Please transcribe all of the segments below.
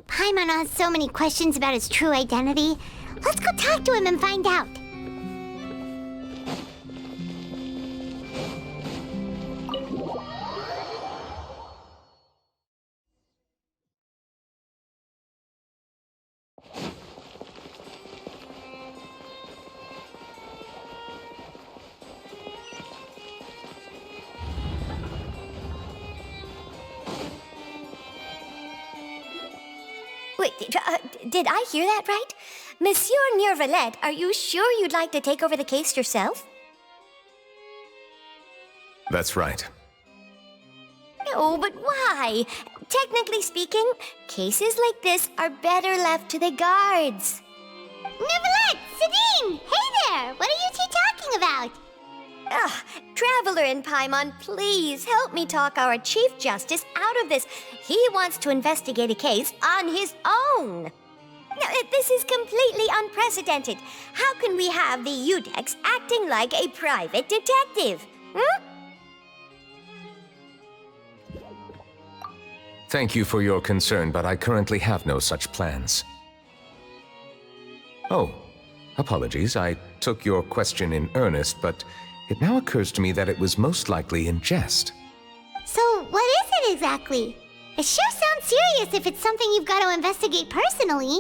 Paimon has so many questions about his true identity. Let's go talk to him and find out. Wait, did I hear that right? Monsieur Neuvillette, are you sure you'd like to take over the case yourself? That's right. No, but why? Technically speaking, cases like this are better left to the guards. Neuvillette! Sidine! Hey there! What are you two talking about? Traveler and Paimon, please help me talk our Chief Justice out of this. He wants to investigate a case on his own. Now, this is completely unprecedented. How can we have the Udex acting like a private detective? Thank you for your concern, but I currently have no such plans. Oh, apologies. I took your question in earnest, but it now occurs to me that it was most likely in jest. So, what is it exactly? It sure sounds serious if it's something you've got to investigate personally.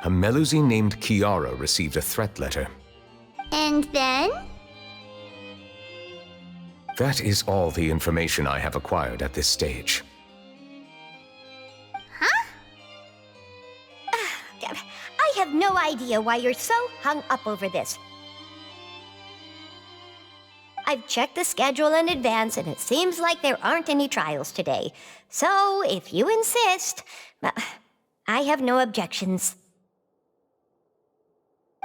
A Melusine named Kiara received a threat letter. And then? That is all the information I have acquired at this stage. Huh? I have no idea why you're so hung up over this. I've checked the schedule in advance, and it seems like there aren't any trials today. So, if you insist, I have no objections.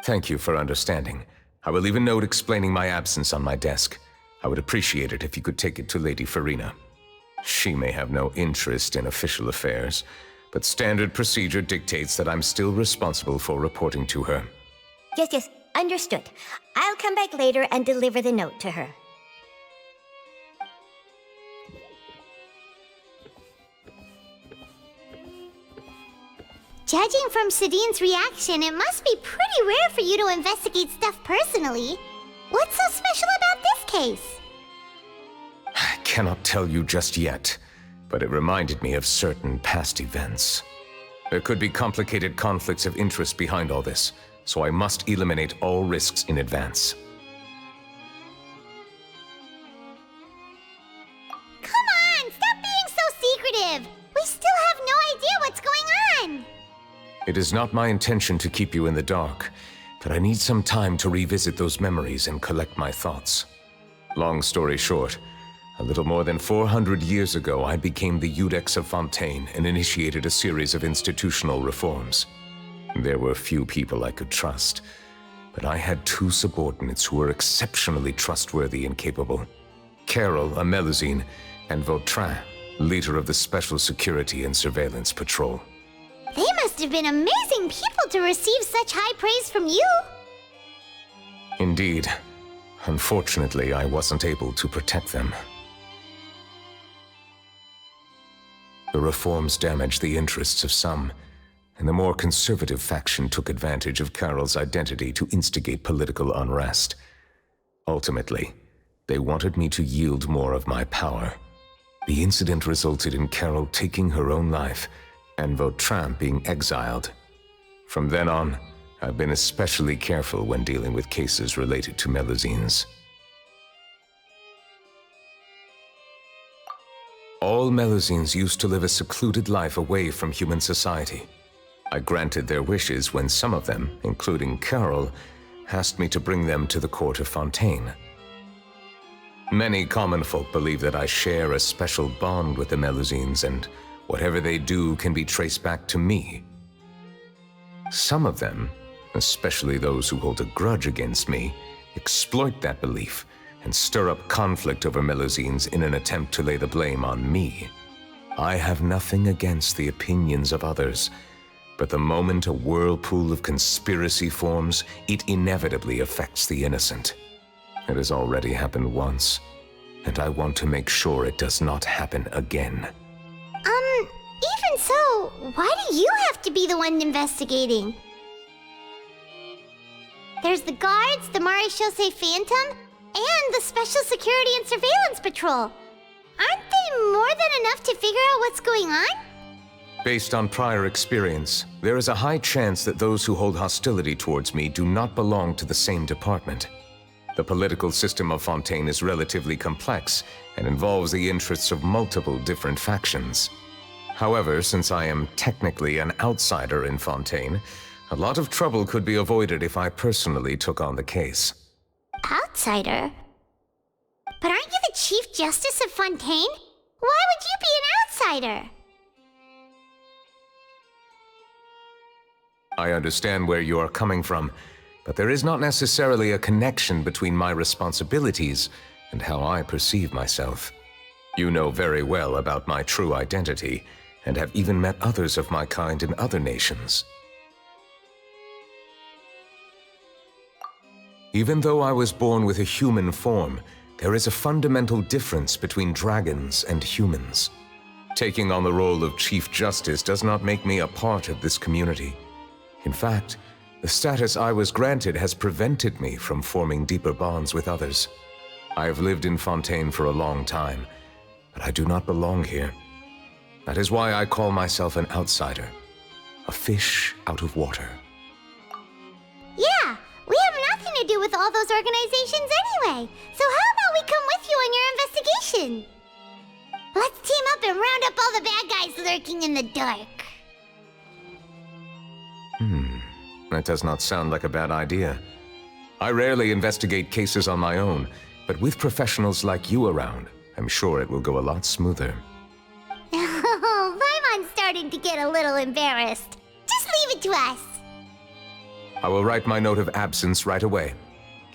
Thank you for understanding. I will leave a note explaining my absence on my desk. I would appreciate it if you could take it to Lady Farina. She may have no interest in official affairs, but standard procedure dictates that I'm still responsible for reporting to her. Yes, understood. I'll come back later and deliver the note to her. Judging from Sidine's reaction, it must be pretty rare for you to investigate stuff personally. What's so special about this case? I cannot tell you just yet, but it reminded me of certain past events. There could be complicated conflicts of interest behind all this, so I must eliminate all risks in advance. Come on, stop being so secretive! We still have no idea what's going on! It is not my intention to keep you in the dark, but I need some time to revisit those memories and collect my thoughts. Long story short, a little more than 400 years ago, I became the Udex of Fontaine and initiated a series of institutional reforms. There were few people I could trust, but I had two subordinates who were exceptionally trustworthy and capable. Carol, a Melusine, and Vautrin, leader of the Special Security and Surveillance Patrol. They must have been amazing people to receive such high praise from you! Indeed. Unfortunately, I wasn't able to protect them. The reforms damaged the interests of some, and the more conservative faction took advantage of Carol's identity to instigate political unrest. Ultimately, they wanted me to yield more of my power. The incident resulted in Carol taking her own life, and Vautrin being exiled. From then on, I've been especially careful when dealing with cases related to Melusines. All Melusines used to live a secluded life away from human society. I granted their wishes when some of them, including Carol, asked me to bring them to the court of Fontaine. Many common folk believe that I share a special bond with the Melusines, and whatever they do can be traced back to me. Some of them, especially those who hold a grudge against me, exploit that belief and stir up conflict over Melusines in an attempt to lay the blame on me. I have nothing against the opinions of others, But the moment a whirlpool of conspiracy forms, it inevitably affects the innocent. It has already happened once, and I want to make sure it does not happen again. Even so, why do you have to be the one investigating? There's the guards, the Marechaussee Phantom, and the Special Security and Surveillance Patrol. Aren't they more than enough to figure out what's going on? Based on prior experience, there is a high chance that those who hold hostility towards me do not belong to the same department. The political system of Fontaine is relatively complex and involves the interests of multiple different factions. However, since I am technically an outsider in Fontaine, a lot of trouble could be avoided if I personally took on the case. Outsider? But aren't you the Chief Justice of Fontaine? Why would you be an outsider? I understand where you are coming from, but there is not necessarily a connection between my responsibilities and how I perceive myself. You know very well about my true identity, and have even met others of my kind in other nations. Even though I was born with a human form, there is a fundamental difference between dragons and humans. Taking on the role of Chief Justice does not make me a part of this community. In fact, the status I was granted has prevented me from forming deeper bonds with others. I have lived in Fontaine for a long time, but I do not belong here. That is why I call myself an outsider, a fish out of water. Yeah, we have nothing to do with all those organizations anyway. So how about we come with you on your investigation? Let's team up and round up all the bad guys lurking in the dark. That does not sound like a bad idea. I rarely investigate cases on my own, but with professionals like you around, I'm sure it will go a lot smoother. Oh, Paimon's starting to get a little embarrassed. Just leave it to us. I will write my note of absence right away.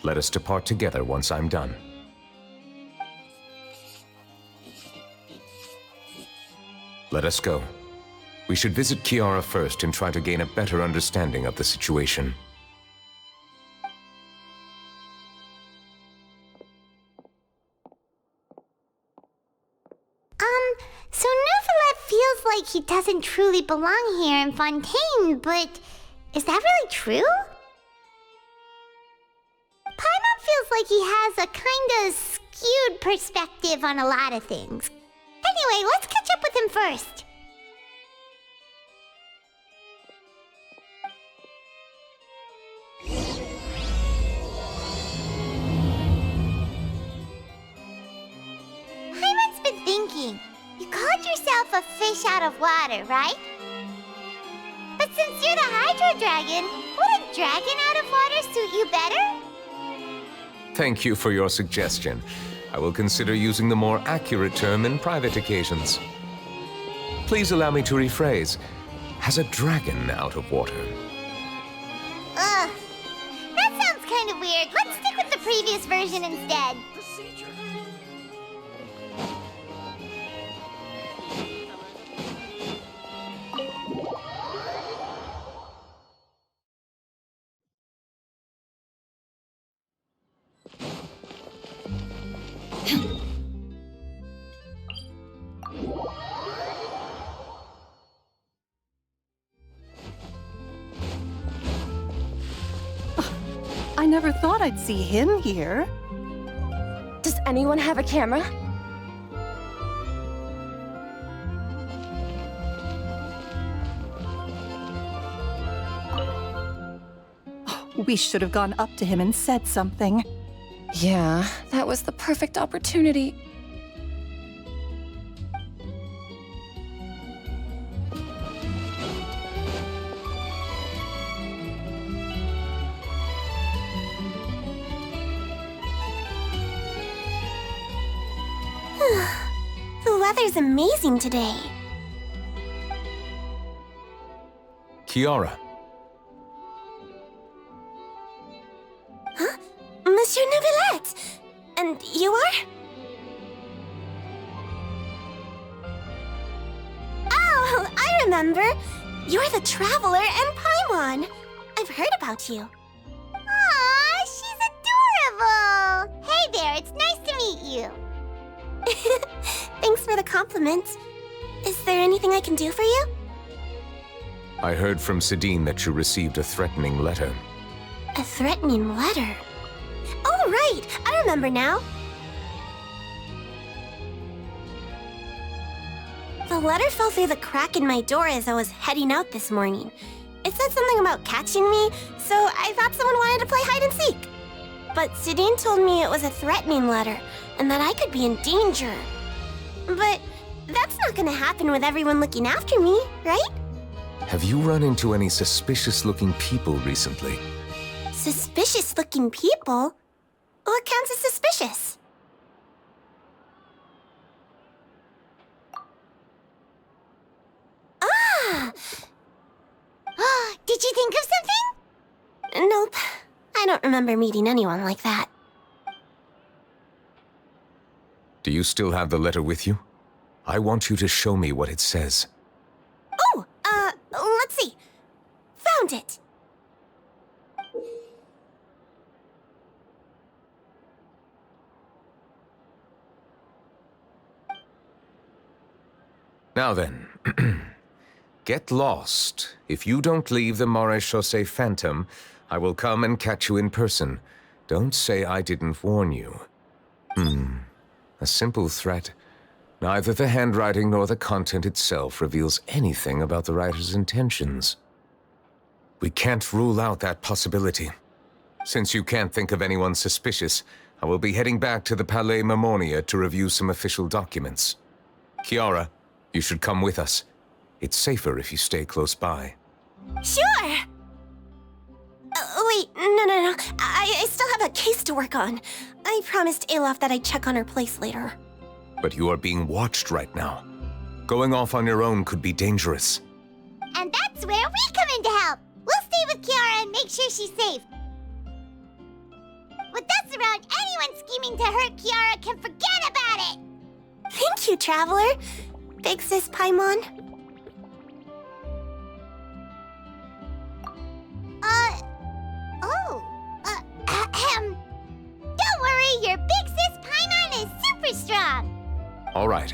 Let us depart together once I'm done. Let us go. We should visit Kiara first and try to gain a better understanding of the situation. So Neuvillette feels like he doesn't truly belong here in Fontaine, but is that really true? Paimon feels like he has a kinda skewed perspective on a lot of things. Anyway, let's catch up with him first. Paimon's been thinking. You called yourself a fish out of water, right? But since you're the Hydro Dragon, would a dragon out of water suit you better? Thank you for your suggestion. I will consider using the more accurate term in private occasions. Please allow me to rephrase. Has a dragon out of water? Ugh. That sounds kind of weird. Let's stick with the previous version instead. I never thought I'd see him here. Does anyone have a camera? We should have gone up to him and said something. Yeah, that was the perfect opportunity. The weather's amazing today. Kiara. Huh? Monsieur Neuvillette! And you are? Oh, I remember. You're the Traveler and Paimon. I've heard about you. Aw, she's adorable! Hey there, it's nice to meet you. Thanks for the compliment. Is there anything I can do for you? I heard from Sidine that you received a threatening letter. A threatening letter? Oh, right! I remember now. The letter fell through the crack in my door as I was heading out this morning. It said something about catching me, so I thought someone wanted to play hide and seek. But Sidine told me it was a threatening letter, and that I could be in danger. But that's not gonna happen with everyone looking after me, right? Have you run into any suspicious-looking people recently? Suspicious-looking people? What counts as suspicious? Ah! Did you think of something? Nope. I don't remember meeting anyone like that. Do you still have the letter with you? I want you to show me what it says. Oh, let's see. Found it. Now then, get lost. If you don't leave the Maréchaussée Phantom, I will come and catch you in person. Don't say I didn't warn you. A simple threat. Neither the handwriting nor the content itself reveals anything about the writer's intentions. We can't rule out that possibility. Since you can't think of anyone suspicious, I will be heading back to the Palais Mermonia to review some official documents. Kiara, you should come with us. It's safer if you stay close by. Sure! Wait, no. I still have a case to work on. I promised Alof that I'd check on her place later. But you are being watched right now. Going off on your own could be dangerous. And that's where we come in to help. We'll stay with Kiara and make sure she's safe. With us around, anyone scheming to hurt Kiara can forget about it! Thank you, Traveler. Big Sis Paimon. Don't worry, your big sis Paimon is super strong. All right,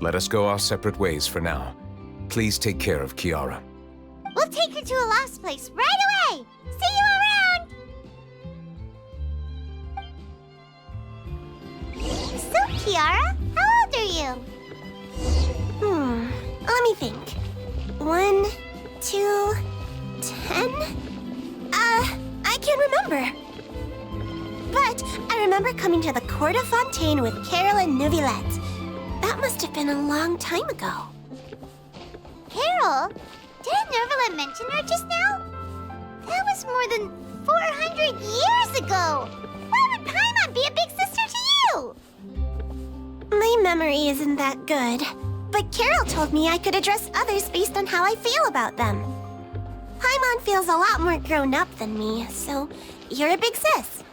let us go our separate ways for now. Please take care of Kiara. We'll take her to a lost place right away. See you around. So, Kiara, how old are you? Let me think. 1, 2, 10? I can't remember. But I remember coming to the Court of Fontaine with Carol and Neuvillette. That must have been a long time ago. Carol? Didn't Neuvillette mention her just now? That was more than 400 years ago. Why would Paimon be a big sister to you? My memory isn't that good. But Carol told me I could address others based on how I feel about them. Paimon feels a lot more grown up than me, so you're a big sis.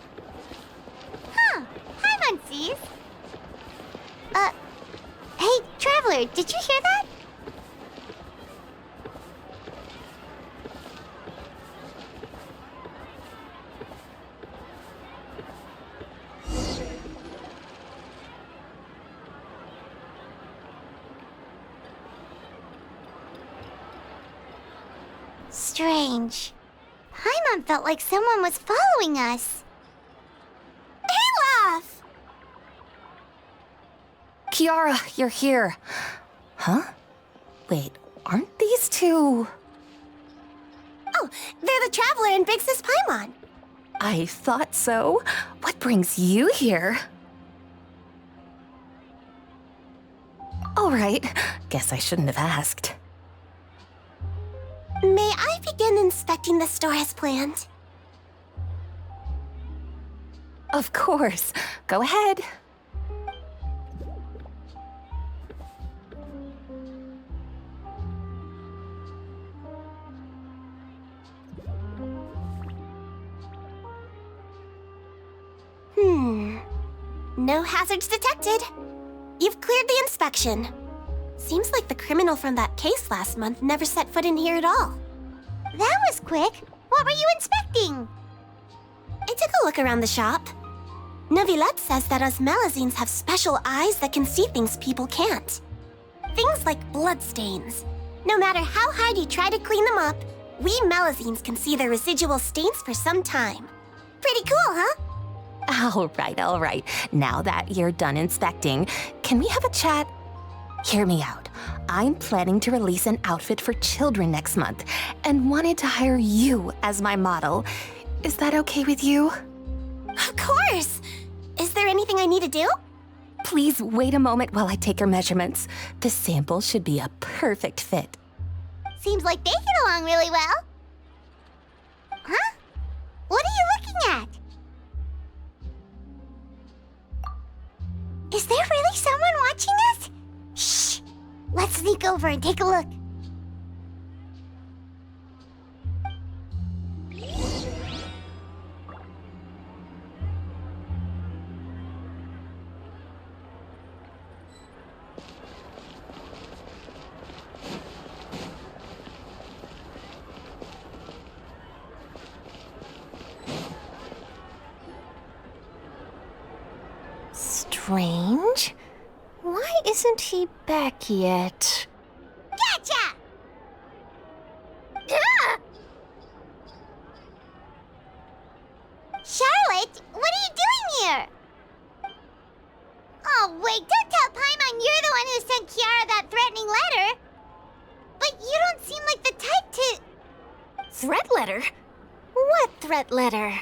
Huh. Paimon sees. Hey, Traveler, did you hear that? Strange. Paimon felt like someone was following us. Olaf! Kiara, you're here. Huh? Wait, aren't these two? Oh, they're the Traveler and Big Sis Paimon. I thought so. What brings you here? All right, guess I shouldn't have asked. May I begin inspecting the store as planned? Of course. Go ahead. No hazards detected. You've cleared the inspection. Seems like the criminal from that case last month never set foot in here at all. That was quick. What were you inspecting? I took a look around the shop. Neuvillette says that us Melazines have special eyes that can see things people can't. Things like bloodstains. No matter how hard you try to clean them up, we Melazines can see the residual stains for some time. Pretty cool, huh? All right. Now that you're done inspecting, can we have a chat? Hear me out. I'm planning to release an outfit for children next month and wanted to hire you as my model. Is that okay with you? Of course! Is there anything I need to do? Please wait a moment while I take your measurements. The sample should be a perfect fit. Seems like they get along really well. Huh? What are you looking at? Is there really someone watching us? Shh! Let's sneak over and take a look. Strange. Why isn't he back yet? Gotcha! Ah! Charlotte, what are you doing here? Oh, wait, don't tell Paimon you're the one who sent Kiara that threatening letter. But you don't seem like the type to... Threat letter? What threat letter?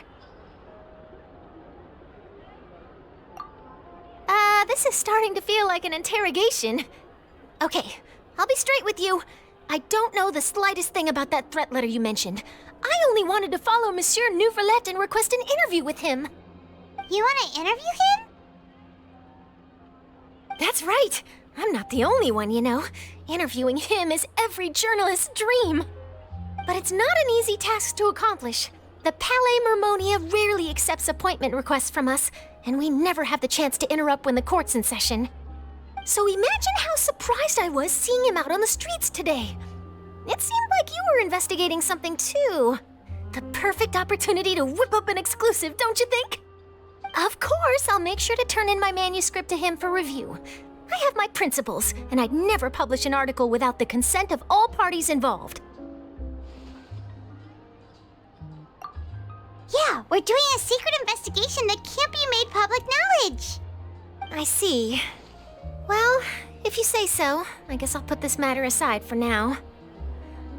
This is starting to feel like an interrogation. Okay, I'll be straight with you. I don't know the slightest thing about that threat letter you mentioned. I only wanted to follow Monsieur Neuvillette and request an interview with him. You want to interview him? That's right. I'm not the only one, you know. Interviewing him is every journalist's dream. But it's not an easy task to accomplish. The Palais Mermonia rarely accepts appointment requests from us, and we never have the chance to interrupt when the court's in session. So imagine how surprised I was seeing him out on the streets today. It seemed like you were investigating something too. The perfect opportunity to whip up an exclusive, don't you think? Of course, I'll make sure to turn in my manuscript to him for review. I have my principles, and I'd never publish an article without the consent of all parties involved. Yeah, we're doing a secret investigation that can't be made public knowledge. I see. Well, if you say so, I guess I'll put this matter aside for now.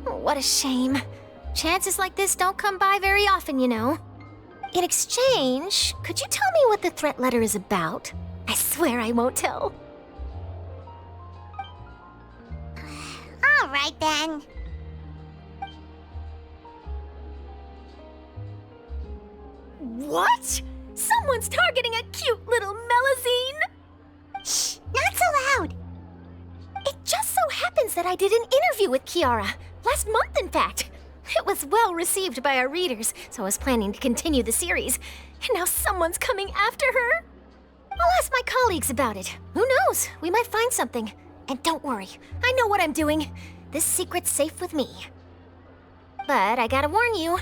Oh, what a shame. Chances like this don't come by very often, you know. In exchange, could you tell me what the threat letter is about? I swear I won't tell. All right, then. What? Someone's targeting a cute little Melazine? Shh, not so loud. It just so happens that I did an interview with Kiara. Last month, in fact. It was well received by our readers, so I was planning to continue the series. And now someone's coming after her? I'll ask my colleagues about it. Who knows? We might find something. And don't worry, I know what I'm doing. This secret's safe with me. But I gotta warn you,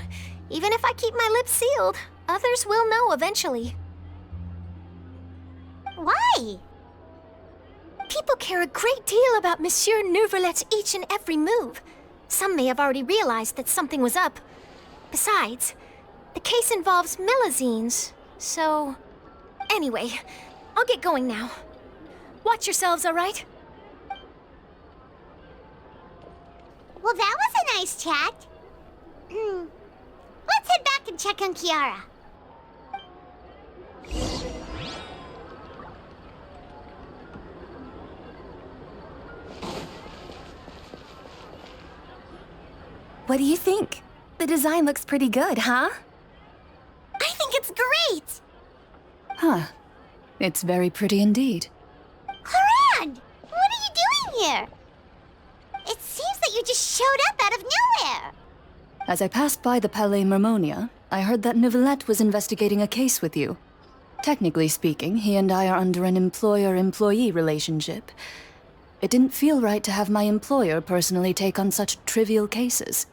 even if I keep my lips sealed, others will know eventually. Why? People care a great deal about Monsieur Neuvillette's each and every move. Some may have already realized that something was up. Besides, the case involves Melazines, so... Anyway, I'll get going now. Watch yourselves, all right? Well, that was a nice chat. Let's head back and check on Kiara. What do you think? The design looks pretty good, huh? I think it's great! Huh. It's very pretty indeed. Haran! What are you doing here? It seems that you just showed up out of nowhere. As I passed by the Palais Mermonia, I heard that Neuvillette was investigating a case with you. Technically speaking, he and I are under an employer-employee relationship. It didn't feel right to have my employer personally take on such trivial cases.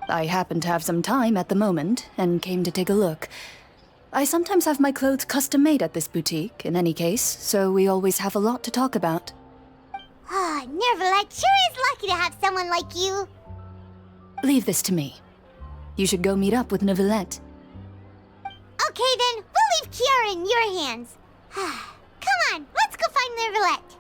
I happened to have some time at the moment, and came to take a look. I sometimes have my clothes custom-made at this boutique, in any case, so we always have a lot to talk about. Ah, Neuvillette sure is lucky to have someone like you. Leave this to me. You should go meet up with Neuvillette. Okay then, we'll leave Kiara in your hands. Come on, let's go find Neuvillette.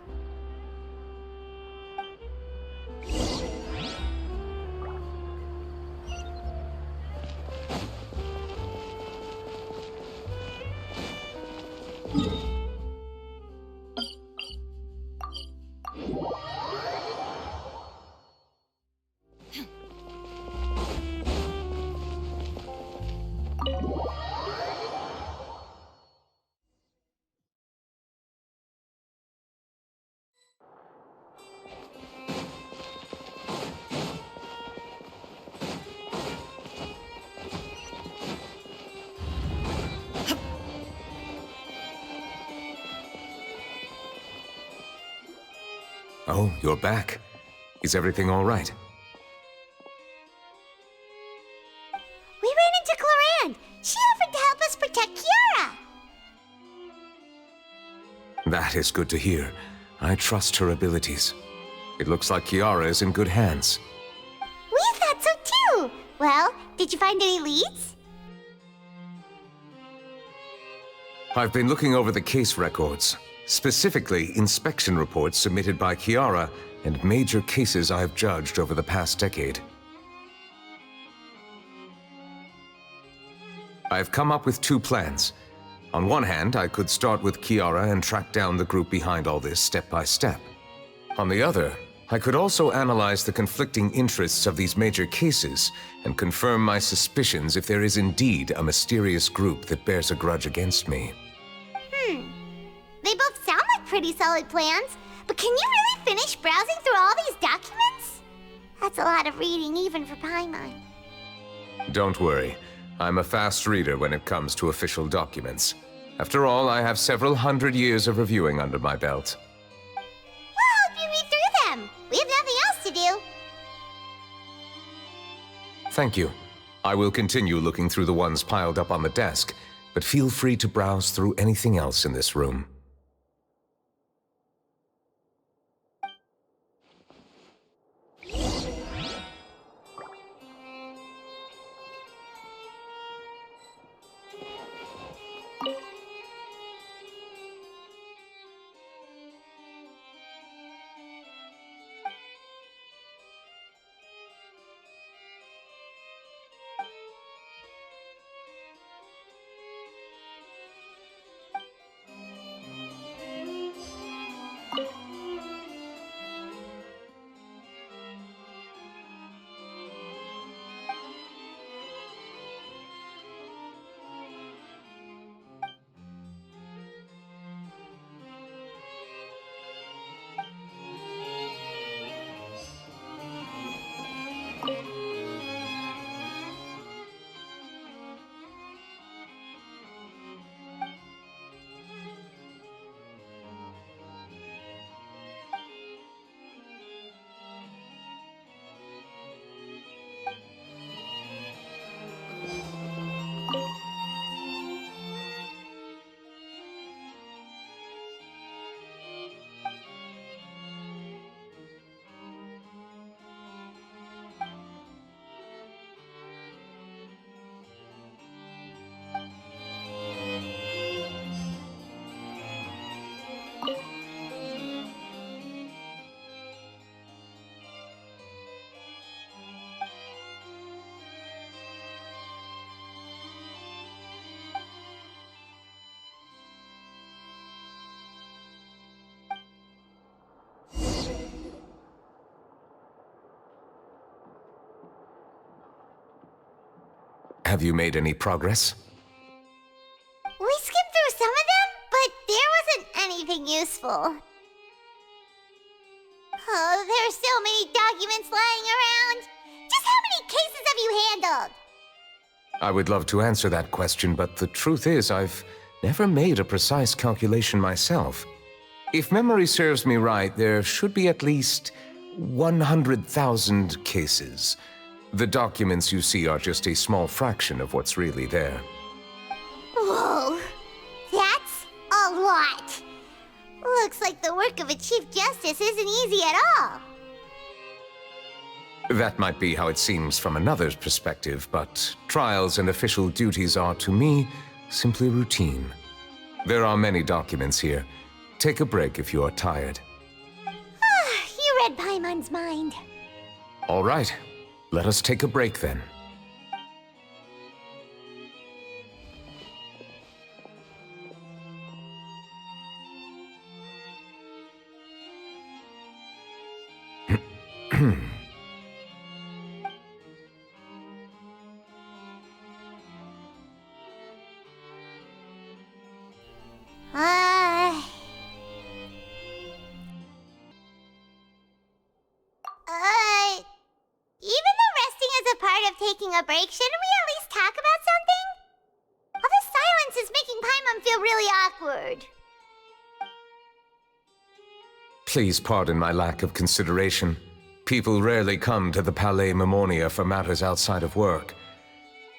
Oh, you're back. Is everything all right? We ran into Clorande. She offered to help us protect Kiara. That is good to hear. I trust her abilities. It looks like Kiara is in good hands. We thought so too. Well, did you find any leads? I've been looking over the case records, specifically inspection reports submitted by Kiara and major cases I've judged over the past decade. I've come up with two plans. On one hand, I could start with Kiara and track down the group behind all this step by step. On the other, I could also analyze the conflicting interests of these major cases and confirm my suspicions if there is indeed a mysterious group that bears a grudge against me. They both sound like pretty solid plans, but can you really finish browsing through all these documents? That's a lot of reading even for Paimon. Don't worry. I'm a fast reader when it comes to official documents. After all, I have several hundred years of reviewing under my belt. We'll help you read through them. We have nothing else to do. Thank you. I will continue looking through the ones piled up on the desk, but feel free to browse through anything else in this room. Have you made any progress? We skimmed through some of them, but there wasn't anything useful. Oh, there are so many documents lying around. Just how many cases have you handled? I would love to answer that question, but the truth is I've never made a precise calculation myself. If memory serves me right, there should be at least 100,000 cases. The documents you see are just a small fraction of what's really there. Whoa, that's a lot. Looks like the work of a Chief Justice isn't easy at all. That might be how it seems from another's perspective, but trials and official duties are, to me, simply routine. There are many documents here. Take a break if you are tired. You read Paimon's mind. All right, let us take a break then. Even though resting is a part of taking a break, shouldn't we at least talk about something? All this silence is making Paimon feel really awkward. Please pardon my lack of consideration. People rarely come to the Palais Memonia for matters outside of work.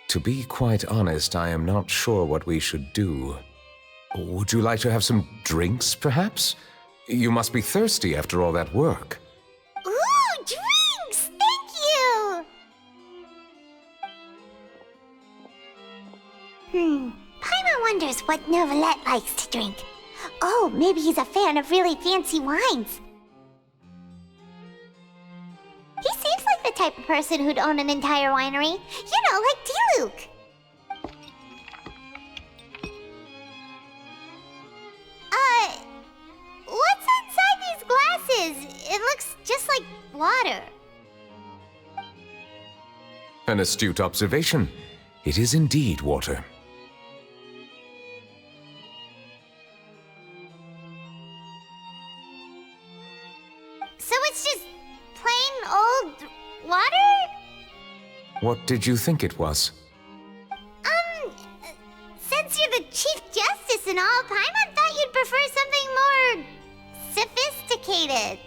To be quite honest, I am not sure what we should do. Would you like to have some drinks, perhaps? You must be thirsty after all that work. Ooh, drinks! Thank you! Paimon wonders what Neuvillette likes to drink. Oh, maybe he's a fan of really fancy wines. He seems like the type of person who'd own an entire winery. You know, like T-Luke. What's inside these glasses? It looks just like water. An astute observation. It is indeed water. So it's just plain old water? What did you think it was? Since you're the Chief Justice and all, Paimon thought you'd prefer something more sophisticated.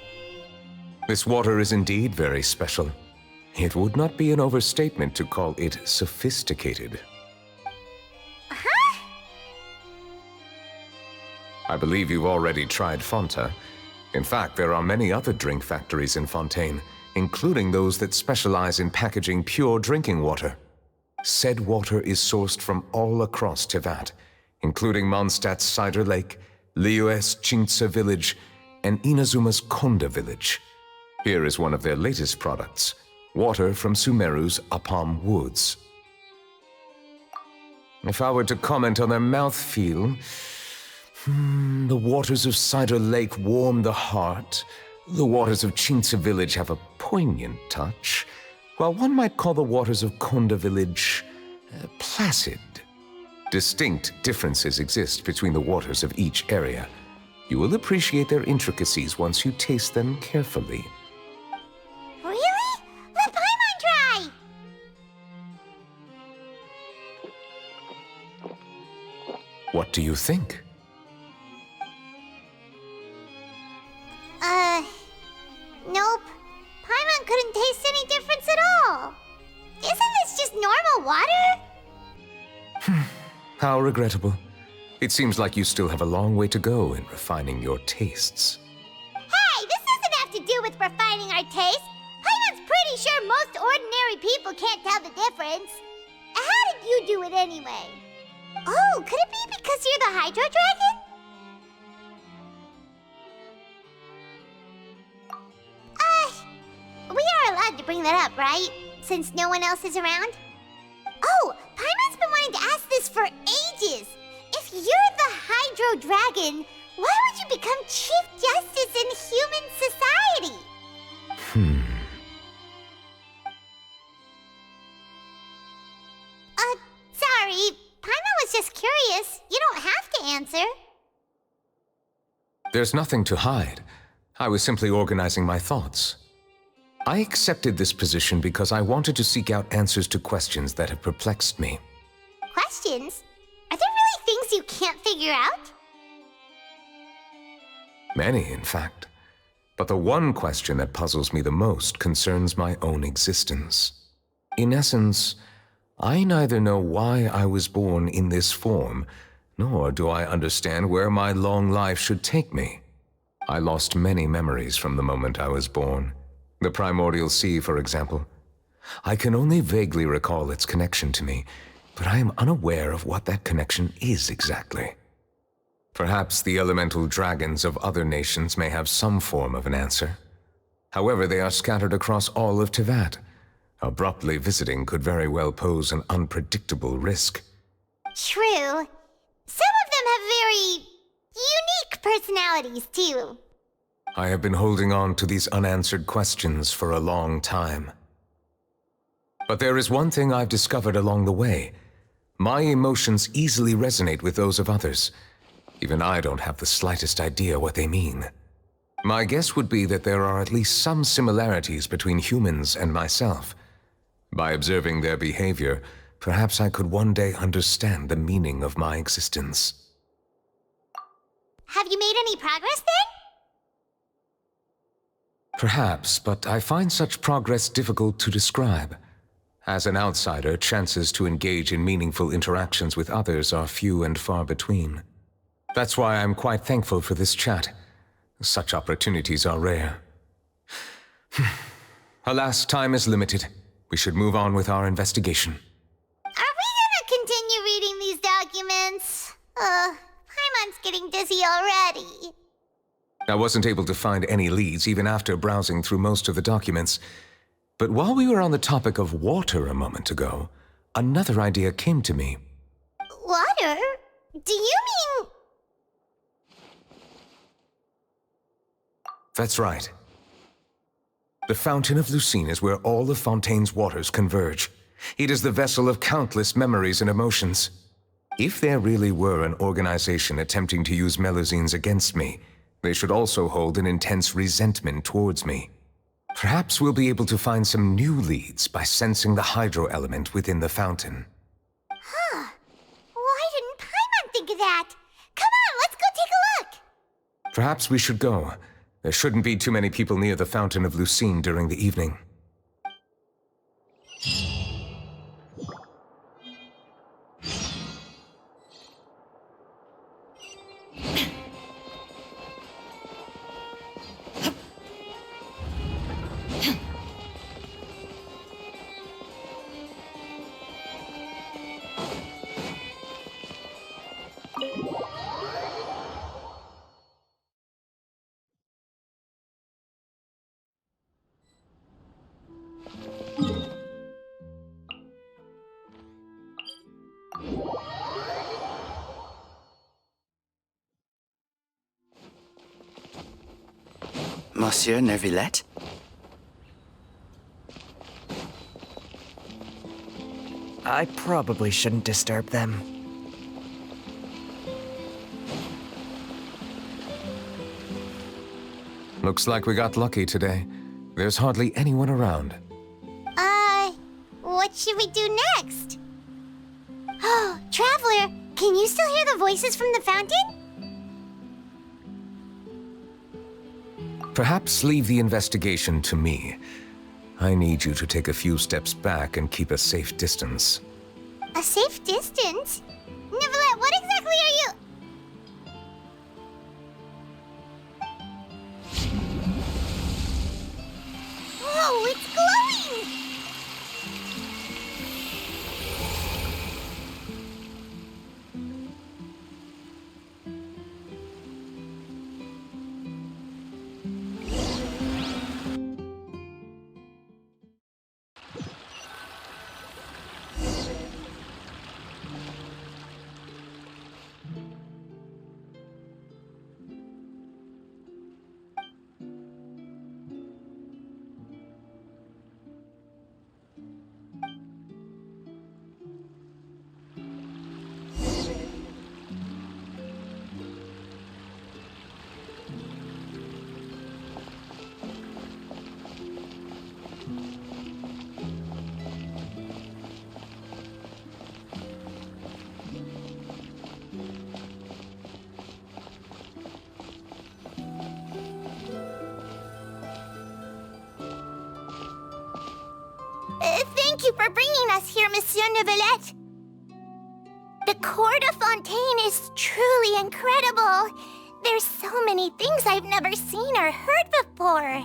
This water is indeed very special. It would not be an overstatement to call it sophisticated. Huh? I believe you've already tried Fanta. In fact, there are many other drink factories in Fontaine, including those that specialize in packaging pure drinking water. Said water is sourced from all across Tevat, including Mondstadt's Cider Lake, Liyue's Chintsa Village, and Inazuma's Konda Village. Here is one of their latest products, water from Sumeru's Apam Woods. If I were to comment on their mouthfeel, the waters of Cider Lake warm the heart, the waters of Chintsa Village have a poignant touch, while one might call the waters of Konda Village placid. Distinct differences exist between the waters of each area. You will appreciate their intricacies once you taste them carefully. Really? Let Paimon try! What do you think? Nope. Paimon couldn't taste any difference at all. Isn't this just normal water? How regrettable. It seems like you still have a long way to go in refining your tastes. Hey, this doesn't have to do with refining our taste. Paimon's pretty sure most ordinary people can't tell the difference. How did you do it anyway? Oh, could it be because you're the Hydro Dragon? We are allowed to bring that up, right? Since no one else is around? Oh, Paimon's been wanting to ask this for ages. If you're the Hydro Dragon, why would you become Chief Justice in human society? Sorry. Paimon was just curious. You don't have to answer. There's nothing to hide. I was simply organizing my thoughts. I accepted this position because I wanted to seek out answers to questions that have perplexed me. Questions? Are there really things you can't figure out? Many, in fact. But the one question that puzzles me the most concerns my own existence. In essence, I neither know why I was born in this form, nor do I understand where my long life should take me. I lost many memories from the moment I was born. The primordial sea, for example. I can only vaguely recall its connection to me, but I am unaware of what that connection is exactly. Perhaps the elemental dragons of other nations may have some form of an answer. However, they are scattered across all of Teyvat. Abruptly visiting could very well pose an unpredictable risk. True. Some of them have very unique personalities, too. I have been holding on to these unanswered questions for a long time. But there is one thing I've discovered along the way. My emotions easily resonate with those of others. Even I don't have the slightest idea what they mean. My guess would be that there are at least some similarities between humans and myself. By observing their behavior, perhaps I could one day understand the meaning of my existence. Have you made any progress then? Perhaps, but I find such progress difficult to describe. As an outsider, chances to engage in meaningful interactions with others are few and far between. That's why I'm quite thankful for this chat. Such opportunities are rare. Alas, time is limited. We should move on with our investigation. Are we gonna continue reading these documents? Paimon's getting dizzy already. I wasn't able to find any leads even after browsing through most of the documents. But while we were on the topic of water a moment ago, another idea came to me. Water? Do you mean... That's right. The Fountain of Lucine is where all of Fontaine's waters converge. It is the vessel of countless memories and emotions. If there really were an organization attempting to use Melusines against me, they should also hold an intense resentment towards me. Perhaps we'll be able to find some new leads by sensing the hydro element within the fountain. Huh. Why didn't Paimon think of that? Come on, let's go take a look! Perhaps we should go. There shouldn't be too many people near the Fountain of Lucine during the evening. Monsieur Neuvillette? I probably shouldn't disturb them. Looks like we got lucky today. There's hardly anyone around. What should we do next? Oh, Traveler, can you still hear the voices from the fountain? Perhaps leave the investigation to me. I need you to take a few steps back and keep a safe distance. A safe distance? Neuvillette, what exactly are you... Whoa, it's glowing! Thank you for bringing us here, Monsieur Neuvillette. The Court of Fontaine is truly incredible. There's so many things I've never seen or heard before.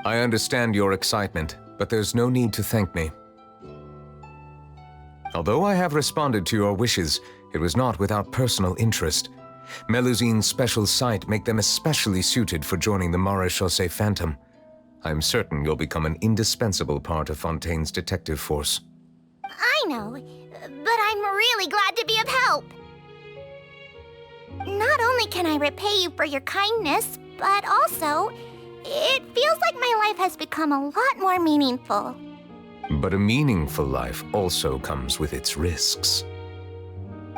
I understand your excitement, but there's no need to thank me. Although I have responded to your wishes, it was not without personal interest. Melusine's special sight make them especially suited for joining the Maréchaussée Phantom. I'm certain you'll become an indispensable part of Fontaine's detective force. I know, but I'm really glad to be of help. Not only can I repay you for your kindness, but also, it feels like my life has become a lot more meaningful. But a meaningful life also comes with its risks.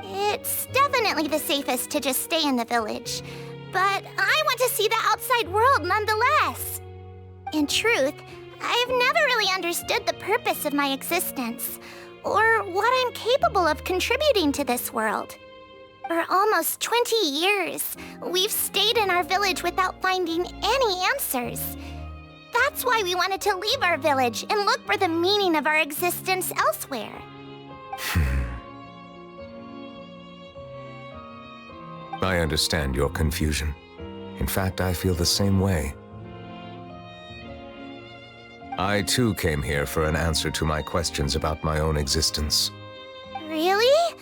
It's definitely the safest to just stay in the village, but I want to see the outside world nonetheless. In truth, I've never really understood the purpose of my existence, or what I'm capable of contributing to this world. For almost 20 years, we've stayed in our village without finding any answers. That's why we wanted to leave our village and look for the meaning of our existence elsewhere. I understand your confusion. In fact, I feel the same way. I too came here for an answer to my questions about my own existence. Really?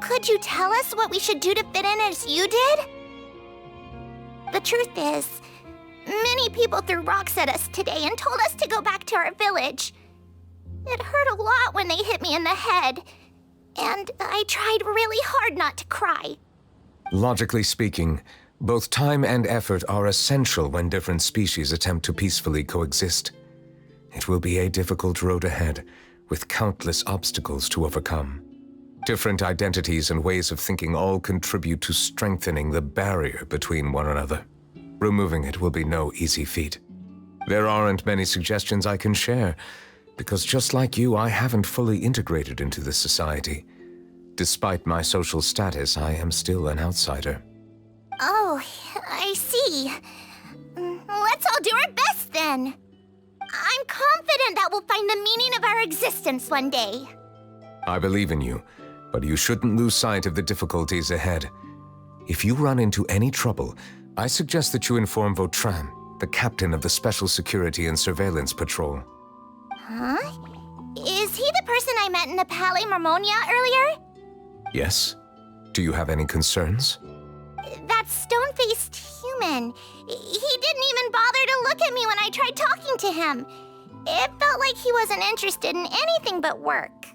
Could you tell us what we should do to fit in as you did? The truth is, many people threw rocks at us today and told us to go back to our village. It hurt a lot when they hit me in the head, and I tried really hard not to cry. Logically speaking, both time and effort are essential when different species attempt to peacefully coexist. It will be a difficult road ahead, with countless obstacles to overcome. Different identities and ways of thinking all contribute to strengthening the barrier between one another. Removing it will be no easy feat. There aren't many suggestions I can share, because just like you, I haven't fully integrated into this society. Despite my social status, I am still an outsider. Oh, I see. Let's all do our best then. I'm confident that we'll find the meaning of our existence one day. I believe in you, but you shouldn't lose sight of the difficulties ahead. If you run into any trouble, I suggest that you inform Vautrin, the captain of the Special Security and Surveillance Patrol. Huh? Is he the person I met in the Palais Marmonia earlier? Yes? Do you have any concerns? That stone-faced human. He didn't even bother to look at me when I tried talking to him. It felt like he wasn't interested in anything but work.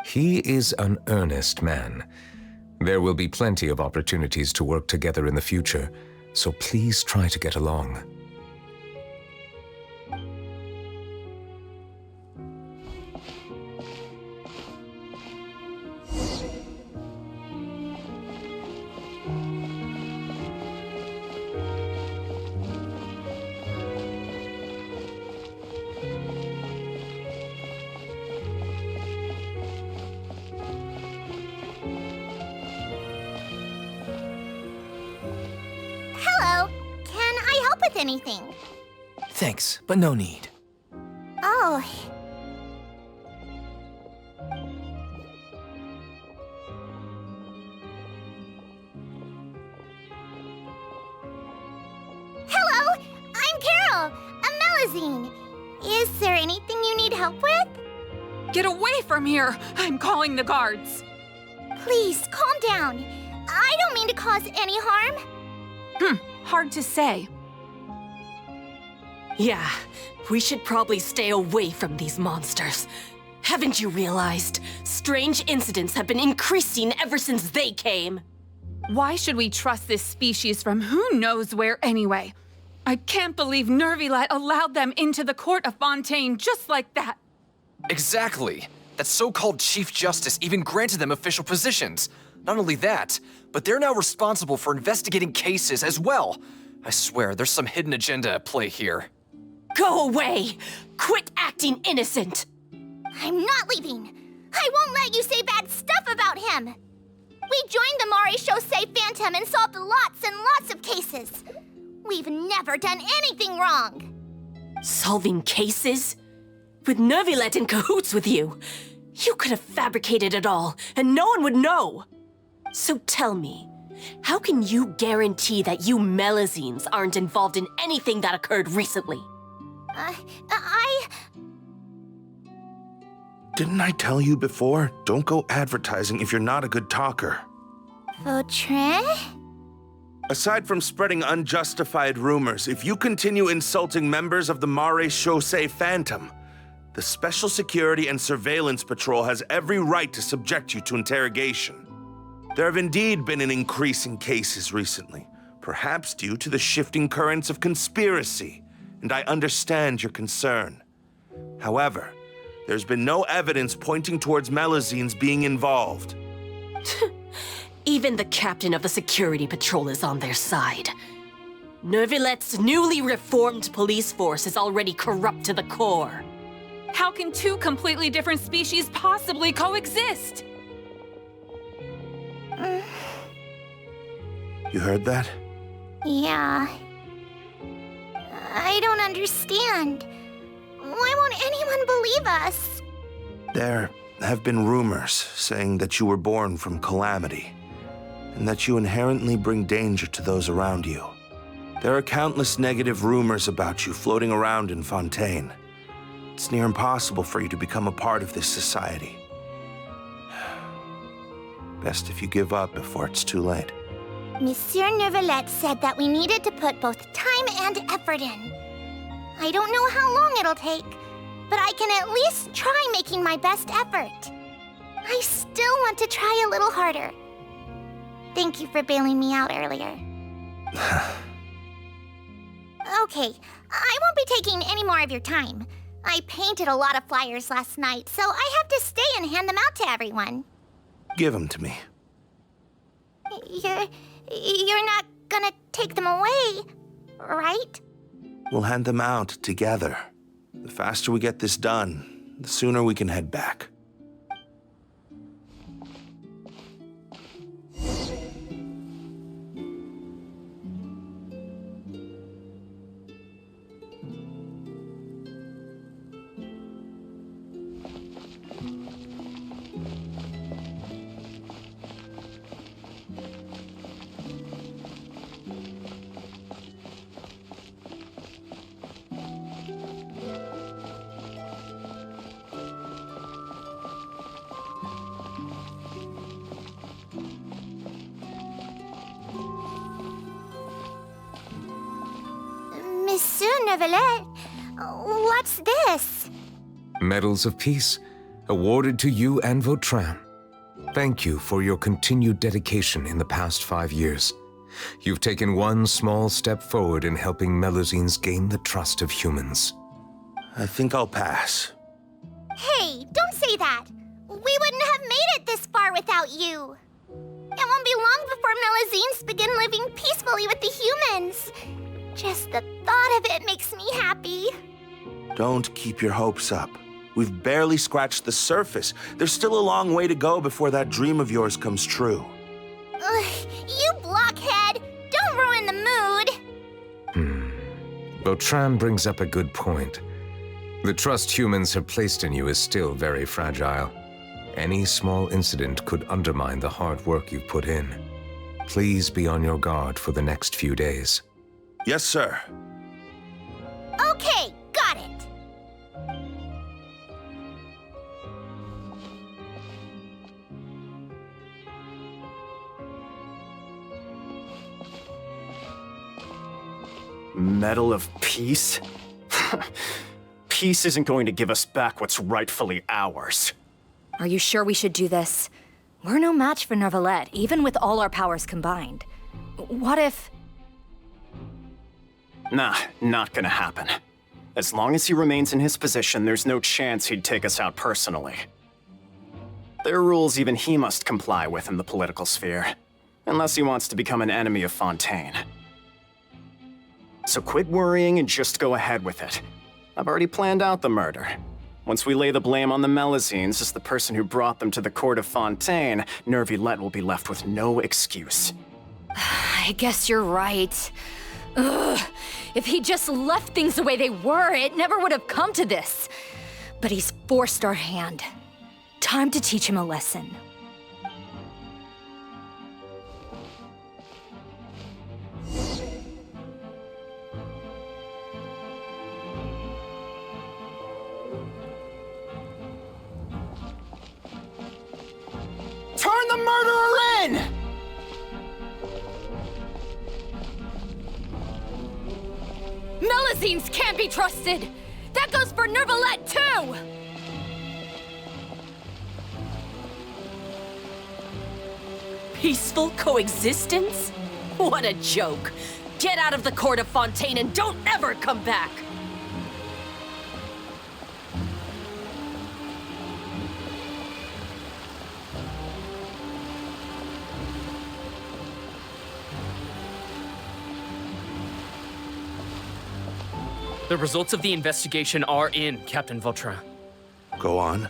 He is an earnest man. There will be plenty of opportunities to work together in the future, so please try to get along. Hello. Can I help with anything? Thanks, but no need. Oh. Hello. I'm Carol. A Melusine. Is there anything you need help with? Get away from here! I'm calling the guards. Please, calm down. I don't mean to cause any harm. Hard to say. Yeah, we should probably stay away from these monsters. Haven't you realized? Strange incidents have been increasing ever since they came. Why should we trust this species from who knows where anyway? I can't believe Neuvillette allowed them into the Court of Fontaine just like that. Exactly. That so-called Chief Justice even granted them official positions. Not only that, but they're now responsible for investigating cases as well. I swear, there's some hidden agenda at play here. Go away! Quit acting innocent! I'm not leaving. I won't let you say bad stuff about him. We joined the Maréchaussée Phantom and solved lots and lots of cases. We've never done anything wrong. Solving cases? With Neuvillette in cahoots with you. You could have fabricated it all, and no one would know. So tell me, how can you guarantee that you Melazines aren't involved in anything that occurred recently? Didn't I tell you before? Don't go advertising if you're not a good talker. Vautrin? Aside from spreading unjustified rumors, if you continue insulting members of the Mare Chaussee Phantom, the Special Security and Surveillance Patrol has every right to subject you to interrogation. There have indeed been an increase in cases recently, perhaps due to the shifting currents of conspiracy, and I understand your concern. However, there's been no evidence pointing towards Melazines being involved. Even the captain of the security patrol is on their side. Neuvillette's newly reformed police force is already corrupt to the core. How can two completely different species possibly coexist? You heard that? Yeah. I don't understand. Why won't anyone believe us? There have been rumors saying that you were born from calamity, and that you inherently bring danger to those around you. There are countless negative rumors about you floating around in Fontaine. It's near impossible for you to become a part of this society. Best if you give up before it's too late. Monsieur Neuvillette said that we needed to put both time and effort in. I don't know how long it'll take, but I can at least try making my best effort. I still want to try a little harder. Thank you for bailing me out earlier. Okay, I won't be taking any more of your time. I painted a lot of flyers last night, so I have to stay and hand them out to everyone. Give them to me. You're not gonna take them away, right? We'll hand them out together. The faster we get this done, the sooner we can head back. Monsieur Neuvillette, what's this? Medals of Peace, awarded to you and Vautrin. Thank you for your continued dedication in the past 5 years. You've taken one small step forward in helping Melazines gain the trust of humans. I think I'll pass. Hey, don't say that. We wouldn't have made it this far without you. It won't be long before Melazines begin living peacefully with the humans. Just the thought of it makes me happy. Don't keep your hopes up. We've barely scratched the surface. There's still a long way to go before that dream of yours comes true. You blockhead! Don't ruin the mood! Vautrin brings up a good point. The trust humans have placed in you is still very fragile. Any small incident could undermine the hard work you've put in. Please be on your guard for the next few days. Yes, sir. Okay, got it. Medal of Peace? Peace isn't going to give us back what's rightfully ours. Are you sure we should do this? We're no match for Neuvillette, even with all our powers combined. What if... Nah, not gonna happen. As long as he remains in his position, there's no chance he'd take us out personally. There are rules even he must comply with in the political sphere, unless he wants to become an enemy of Fontaine. So quit worrying and just go ahead with it. I've already planned out the murder. Once we lay the blame on the Melazines as the person who brought them to the court of Fontaine, Neuvillette will be left with no excuse. I guess you're right. Ugh. If he just left things the way they were, it never would have come to this. but he's forced our hand. Time to teach him a lesson. Turn the murderer in! Melusines can't be trusted! That goes for Neuvillette, too! Peaceful coexistence? What a joke! Get out of the court of Fontaine and don't ever come back! The results of the investigation are in, Captain Vautrin. Go on.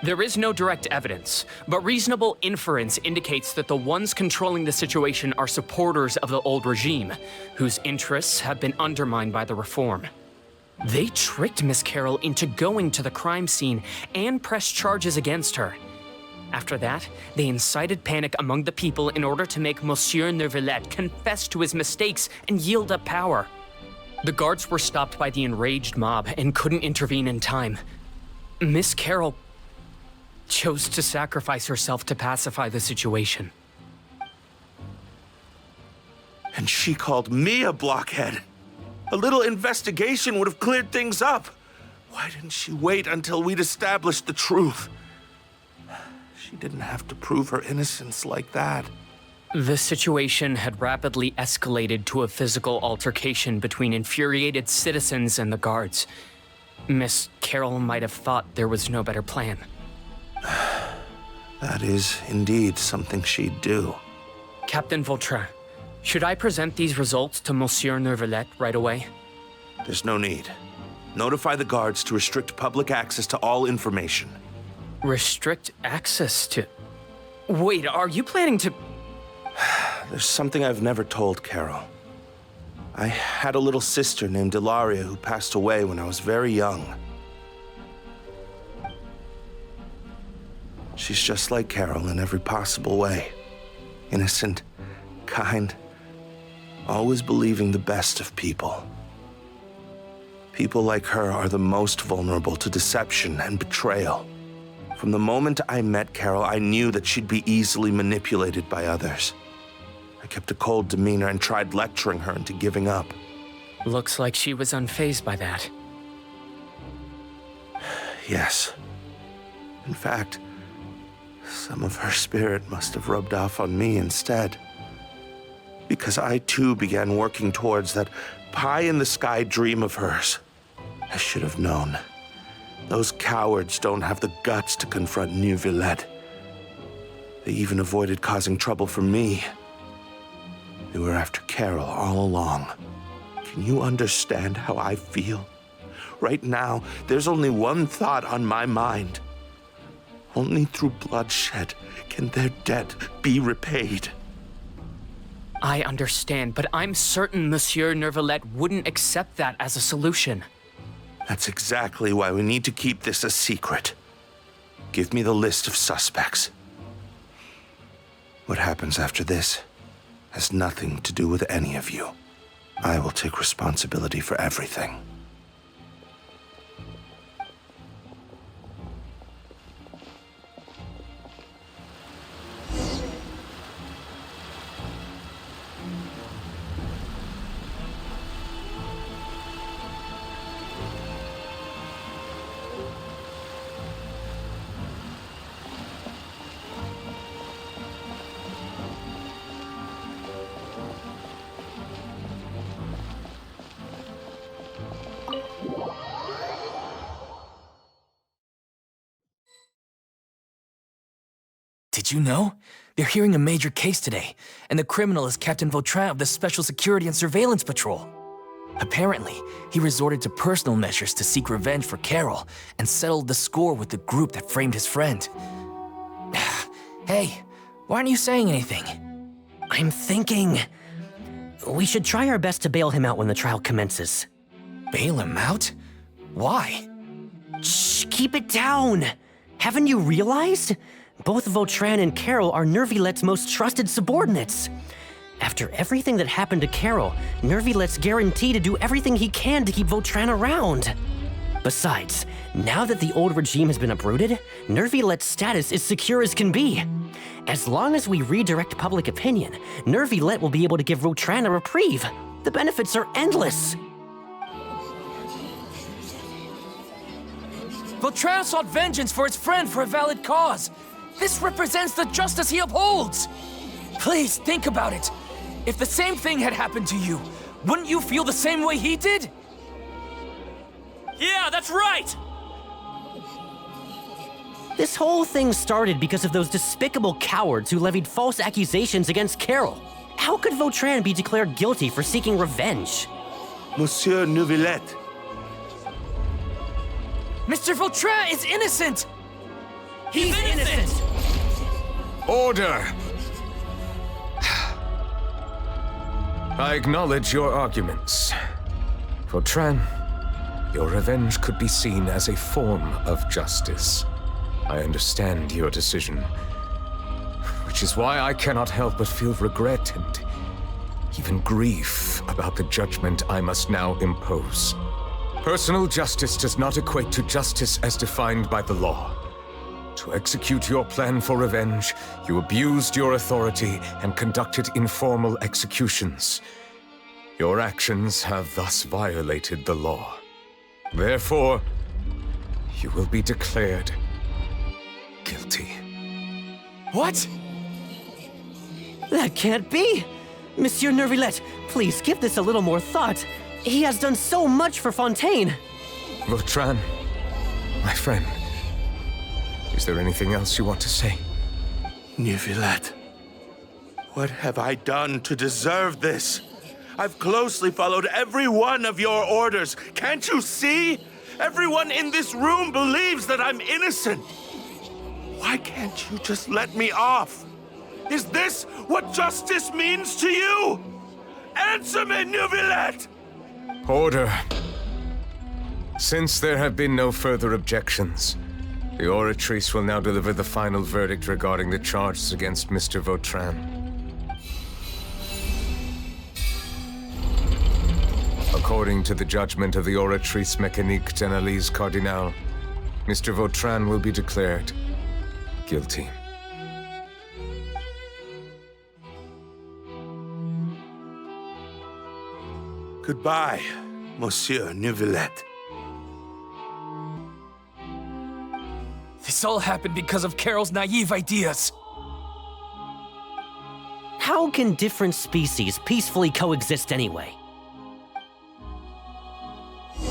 There is no direct evidence, but reasonable inference indicates that the ones controlling the situation are supporters of the old regime, whose interests have been undermined by the reform. They tricked Miss Carroll into going to the crime scene and pressed charges against her. After that, they incited panic among the people in order to make Monsieur Neuvillette confess to his mistakes and yield up power. The guards were stopped by the enraged mob and couldn't intervene in time. Miss Carroll chose to sacrifice herself to pacify the situation. And she called me a blockhead. A little investigation would have cleared things up. Why didn't she wait until we'd established the truth? She didn't have to prove her innocence like that. The situation had rapidly escalated to a physical altercation between infuriated citizens and the guards. Miss Carroll might have thought there was no better plan. That is indeed something she'd do. Captain Vautrin, should I present these results to Monsieur Neuvillette right away? There's no need. Notify the guards to restrict public access to all information. Restrict access to... Wait, are you planning to... There's something I've never told Carol. I had a little sister named Ilaria who passed away when I was very young. She's just like Carol in every possible way. Innocent, kind, always believing the best of people. People like her are the most vulnerable to deception and betrayal. From the moment I met Carol, I knew that she'd be easily manipulated by others. I kept a cold demeanor and tried lecturing her into giving up. Looks like she was unfazed by that. Yes. In fact, some of her spirit must have rubbed off on me instead. Because I too began working towards that pie-in-the-sky dream of hers. I should have known. Those cowards don't have the guts to confront Neuvillette. They even avoided causing trouble for me. They were after Carol all along. Can you understand how I feel? Right now, there's only one thought on my mind. Only through bloodshed can their debt be repaid. I understand, but I'm certain Monsieur Neuvillette wouldn't accept that as a solution. That's exactly why we need to keep this a secret. Give me the list of suspects. What happens after this has nothing to do with any of you. I will take responsibility for everything. Did you know? They're hearing a major case today, and the criminal is Captain Vautrin of the Special Security and Surveillance Patrol. Apparently, he resorted to personal measures to seek revenge for Carol and settled the score with the group that framed his friend. Hey, why aren't you saying anything? I'm thinking... we should try our best to bail him out when the trial commences. Bail him out? Why? Shh, keep Keep it down! Haven't you realized? Both Vautrin and Carol are Neuvillette's most trusted subordinates. After everything that happened to Carol, Neuvillette's guaranteed to do everything he can to keep Vautrin around. Besides, now that the old regime has been uprooted, Neuvillette's status is secure as can be. As long as we redirect public opinion, Neuvillette will be able to give Vautrin a reprieve. The benefits are endless. Vautrin sought vengeance for his friend for a valid cause. This represents the justice he upholds. Please think about it. If the same thing had happened to you, wouldn't you feel the same way he did? Yeah, that's right! This whole thing started because of those despicable cowards who levied false accusations against Carol. How could Vautrin be declared guilty for seeking revenge? Monsieur Neuvillette. Mr. Vautrin is innocent! He's innocent! Order! I acknowledge your arguments. Vautrin, your revenge could be seen as a form of justice. I understand your decision, which is why I cannot help but feel regret and even grief about the judgment I must now impose. Personal justice does not equate to justice as defined by the law. To execute your plan for revenge, you abused your authority and conducted informal executions. Your actions have thus violated the law. Therefore, you will be declared guilty. What? That can't be! Monsieur Neuvillette, please give this a little more thought. He has done so much for Fontaine. Vautrin, my friend, is there anything else you want to say? Neuvillette, what have I done to deserve this? I've closely followed every one of your orders. Can't you see? Everyone in this room believes that I'm innocent. Why can't you just let me off? Is this what justice means to you? Answer me, Neuvillette! Order. Since there have been no further objections, the Oratrice will now deliver the final verdict regarding the charges against Mr. Vautrin. According to the judgment of the Oratrice Mécanique d'Analyse Cardinale, Mr. Vautrin will be declared guilty. Goodbye, Monsieur Neuvillette. This all happened because of Carol's naive ideas. How can different species peacefully coexist anyway? Hey,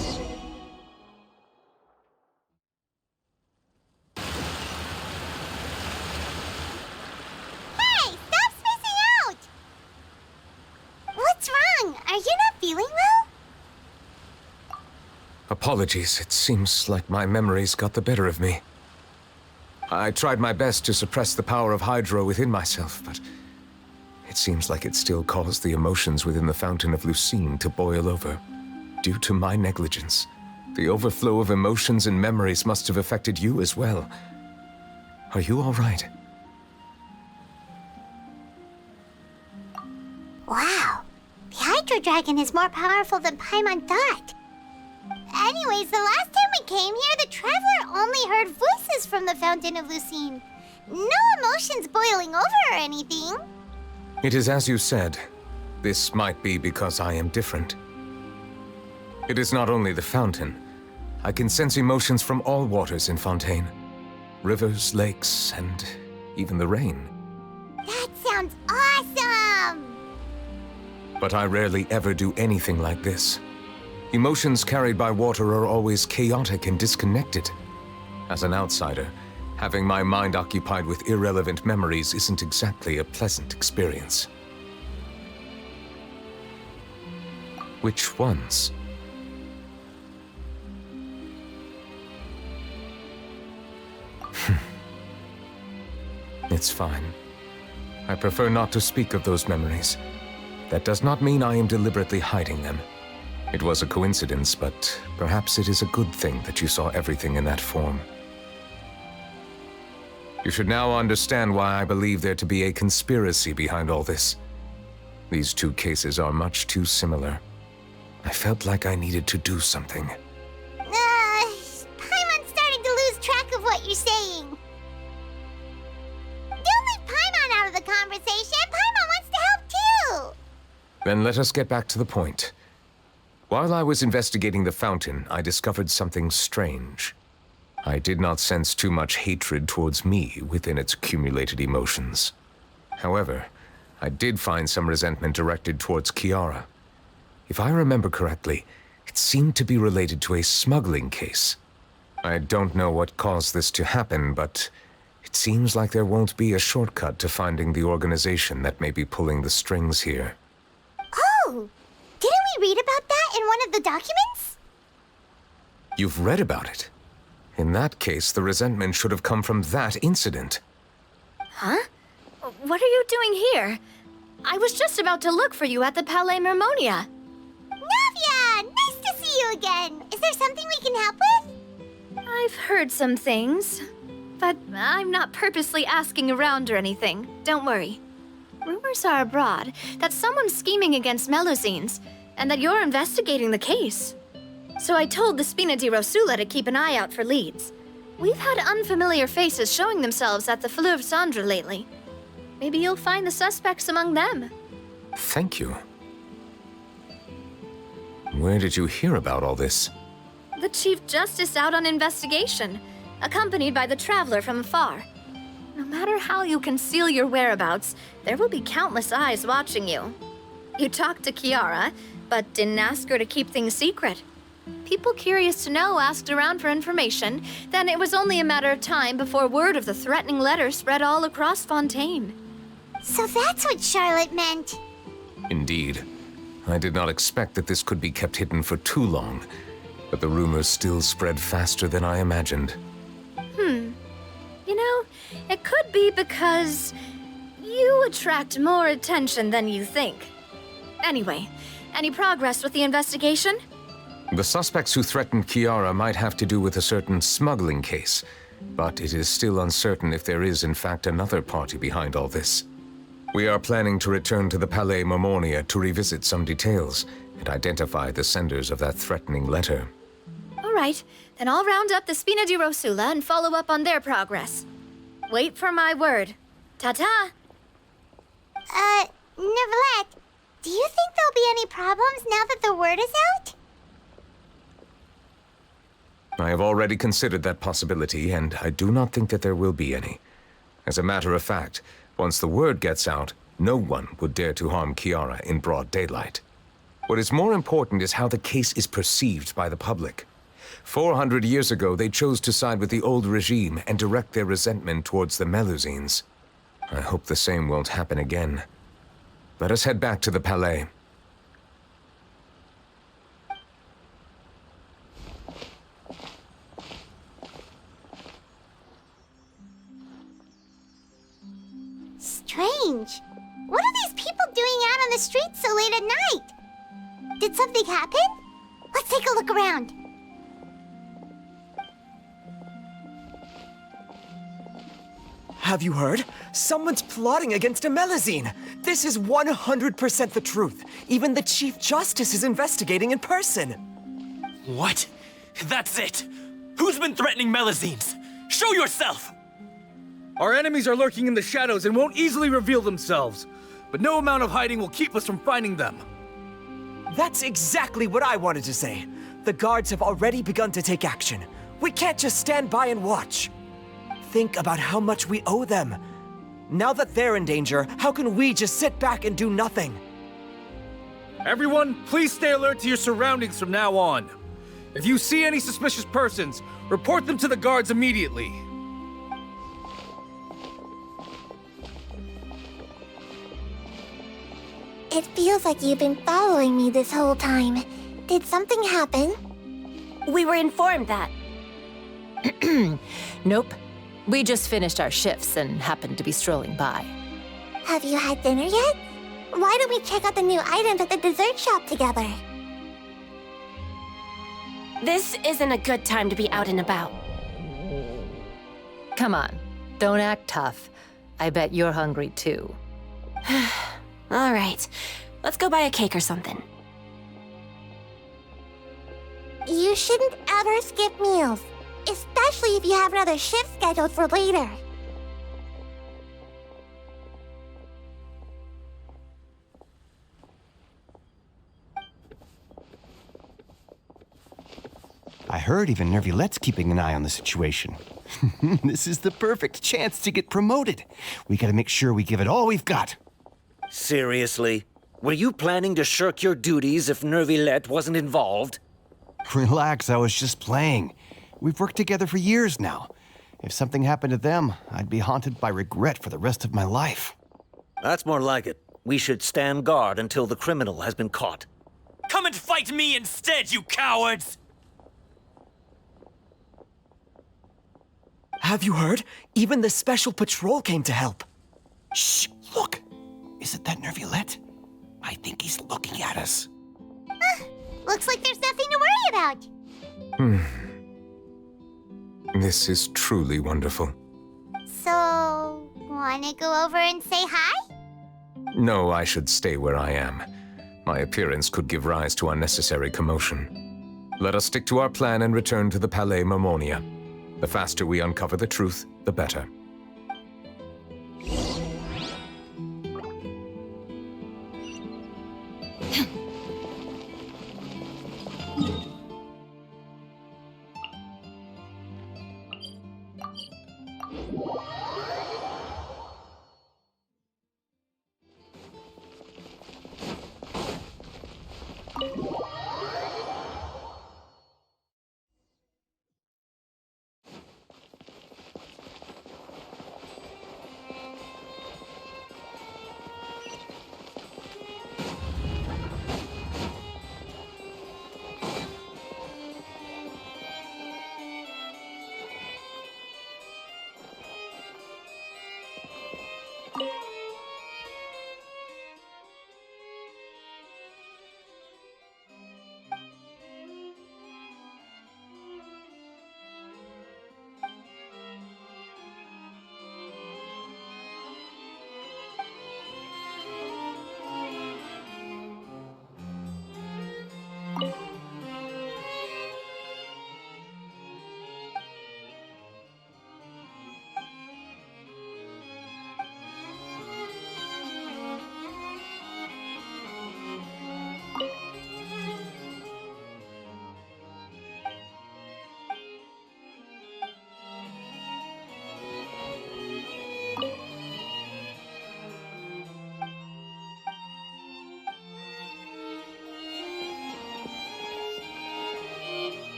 stop spacing out! What's wrong? Are you not feeling well? Apologies, it seems like my memories got the better of me. I tried my best to suppress the power of Hydro within myself, but it seems like it still caused the emotions within the Fountain of Lucine to boil over. Due to my negligence, the overflow of emotions and memories must have affected you as well. Are you all right? Wow, the Hydro Dragon is more powerful than Paimon thought. Anyways, the last time we came here, the Traveler only heard voices from the Fountain of Lucine. No emotions boiling over or anything. It is as you said. This might be because I am different. It is not only the fountain. I can sense emotions from all waters in Fontaine. Rivers, lakes, and even the rain. That sounds awesome! But I rarely ever do anything like this. Emotions carried by water are always chaotic and disconnected. As an outsider, having my mind occupied with irrelevant memories isn't exactly a pleasant experience. Which ones? It's fine. I prefer not to speak of those memories. That does not mean I am deliberately hiding them. It was a coincidence, but perhaps it is a good thing that you saw everything in that form. You should now understand why I believe there to be a conspiracy behind all this. These two cases are much too similar. I felt like I needed to do something. Paimon's starting to lose track of what you're saying. Don't leave Paimon out of the conversation. Paimon wants to help too. Then let us get back to the point. While I was investigating the fountain, I discovered something strange. I did not sense too much hatred towards me within its accumulated emotions. However, I did find some resentment directed towards Kiara. If I remember correctly, it seemed to be related to a smuggling case. I don't know what caused this to happen, but it seems like there won't be a shortcut to finding the organization that may be pulling the strings here. Oh! Didn't we read about that in one of the documents? You've read about it? In that case, the resentment should have come from that incident. Huh? What are you doing here? I was just about to look for you at the Palais Mermonia. Navia! Nice to see you again! Is there something we can help with? I've heard some things, but I'm not purposely asking around or anything. Don't worry. Rumors are abroad that someone's scheming against Melusines, and that you're investigating the case. So I told the Spina di Rosula to keep an eye out for leads. We've had unfamiliar faces showing themselves at the Fleuve Cendre lately. Maybe you'll find the suspects among them. Thank you. Where did you hear about all this? The Chief Justice out on investigation, accompanied by the Traveler from afar. No matter how you conceal your whereabouts, there will be countless eyes watching you. You talked to Kiara, but didn't ask her to keep things secret. People curious to know asked around for information, then it was only a matter of time before word of the threatening letter spread all across Fontaine. So that's what Charlotte meant. Indeed. I did not expect that this could be kept hidden for too long, but the rumors still spread faster than I imagined. You know, it could be because you attract more attention than you think. Anyway, any progress with the investigation? The suspects who threatened Kiara might have to do with a certain smuggling case, but it is still uncertain if there is in fact another party behind all this. We are planning to return to the Palais Mermonia to revisit some details and identify the senders of that threatening letter. All right, then I'll round up the Spina di Rosula and follow up on their progress. Wait for my word. Ta-ta! Neuvillette, do you think there'll be any problems now that the word is out? I have already considered that possibility, and I do not think that there will be any. As a matter of fact, once the word gets out, no one would dare to harm Kiara in broad daylight. What is more important is how the case is perceived by the public. 400 years ago, they chose to side with the old regime and direct their resentment towards the Melusines. I hope the same won't happen again. Let us head back to the Palais. Strange. What are these people doing out on the streets so late at night? Did something happen? Let's take a look around. Have you heard? Someone's plotting against a Melusine. This is 100% the truth. Even the Chief Justice is investigating in person. What? That's it! Who's been threatening Melusines? Show yourself! Our enemies are lurking in the shadows and won't easily reveal themselves. But no amount of hiding will keep us from finding them. That's exactly what I wanted to say. The guards have already begun to take action. We can't just stand by and watch. Think about how much we owe them. Now that they're in danger, how can we just sit back and do nothing? Everyone, please stay alert to your surroundings from now on. If you see any suspicious persons, report them to the guards immediately. It feels like you've been following me this whole time. Did something happen? We were informed that. Nope. We just finished our shifts and happened to be strolling by. Have you had dinner yet? Why don't we check out the new items at the dessert shop together? This isn't a good time to be out and about. Come on, don't act tough. I bet you're hungry too. All right, let's go buy a cake or something. You shouldn't ever skip meals, especially if you have another shift scheduled for later. I heard even Neuvillette's keeping an eye on the situation. This is the perfect chance to get promoted. We gotta make sure we give it all we've got. Seriously? Were you planning to shirk your duties if Neuvillette wasn't involved? Relax, I was just playing. We've worked together for years now. If something happened to them, I'd be haunted by regret for the rest of my life. That's more like it. We should stand guard until the criminal has been caught. Come and fight me instead, you cowards! Have you heard? Even the special patrol came to help. Shh, look. Isn't that Neuvillette? I think he's looking at us. Looks like there's nothing to worry about. This is truly wonderful. So, wanna go over and say hi? No, I should stay where I am. My appearance could give rise to unnecessary commotion. Let us stick to our plan and return to the Palais Mermonia. The faster we uncover the truth, the better.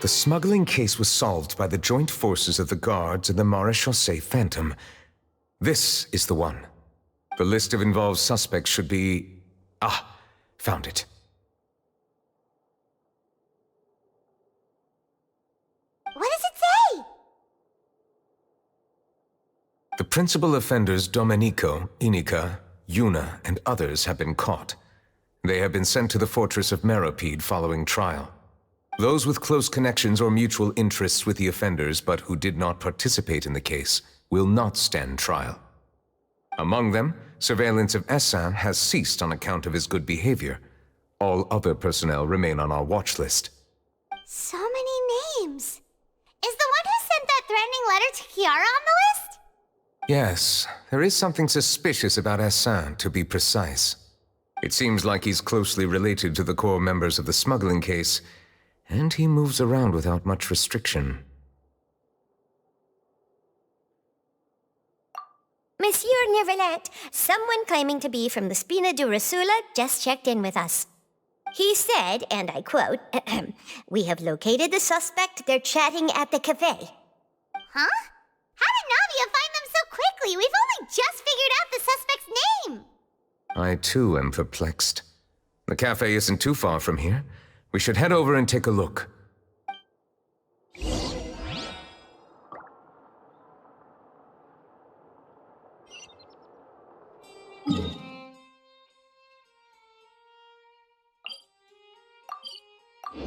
The smuggling case was solved by the joint forces of the Guards and the Maréchaussée Phantom. This is the one. The list of involved suspects should be... Ah, found it. What does it say? The principal offenders Domenico, Inica, Yuna, and others have been caught. They have been sent to the fortress of Meropide following trial. Those with close connections or mutual interests with the offenders but who did not participate in the case will not stand trial. Among them, surveillance of Essan has ceased on account of his good behavior. All other personnel remain on our watch list. So many names. Is the one who sent that threatening letter to Kiara on the list? Yes, there is something suspicious about Essan, to be precise. It seems like he's closely related to the core members of the smuggling case, and he moves around without much restriction. Monsieur Neuvillette, someone claiming to be from the Spina Durasula just checked in with us. He said, and I quote, "We have located the suspect. They're chatting at the cafe." Huh? How did Navia find them so quickly? We've only just figured out the suspect's name. I too am perplexed. The cafe isn't too far from here. We should head over and take a look. Hey,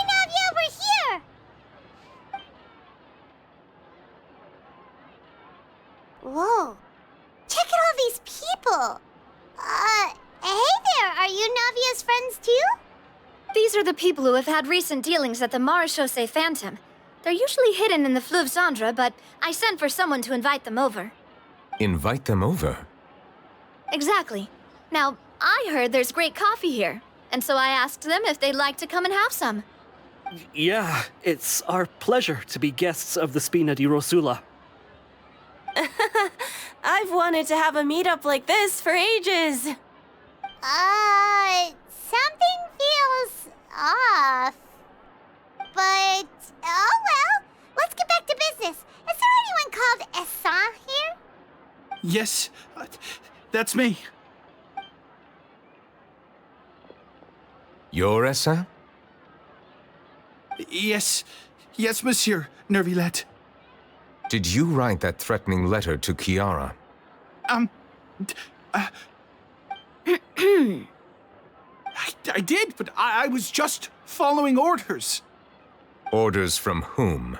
Navia, we're here! Whoa. Check out all these people. Hey there, are you Navia's friends too? These are the people who have had recent dealings at the Marechaussee Phantom. They're usually hidden in the Fleuve Cendre, but I sent for someone to invite them over. Invite them over? Exactly. Now, I heard there's great coffee here, and so I asked them if they'd like to come and have some. Yeah, it's our pleasure to be guests of the Spina di Rosula. I've wanted to have a meetup like this for ages. Something feels off. But, oh well, let's get back to business. Is there anyone called Essan here? Yes, that's me. You're Essa? Yes, monsieur, Neuvillette. Did you write that threatening letter to Kiara? I did, but I was just following orders. Orders from whom?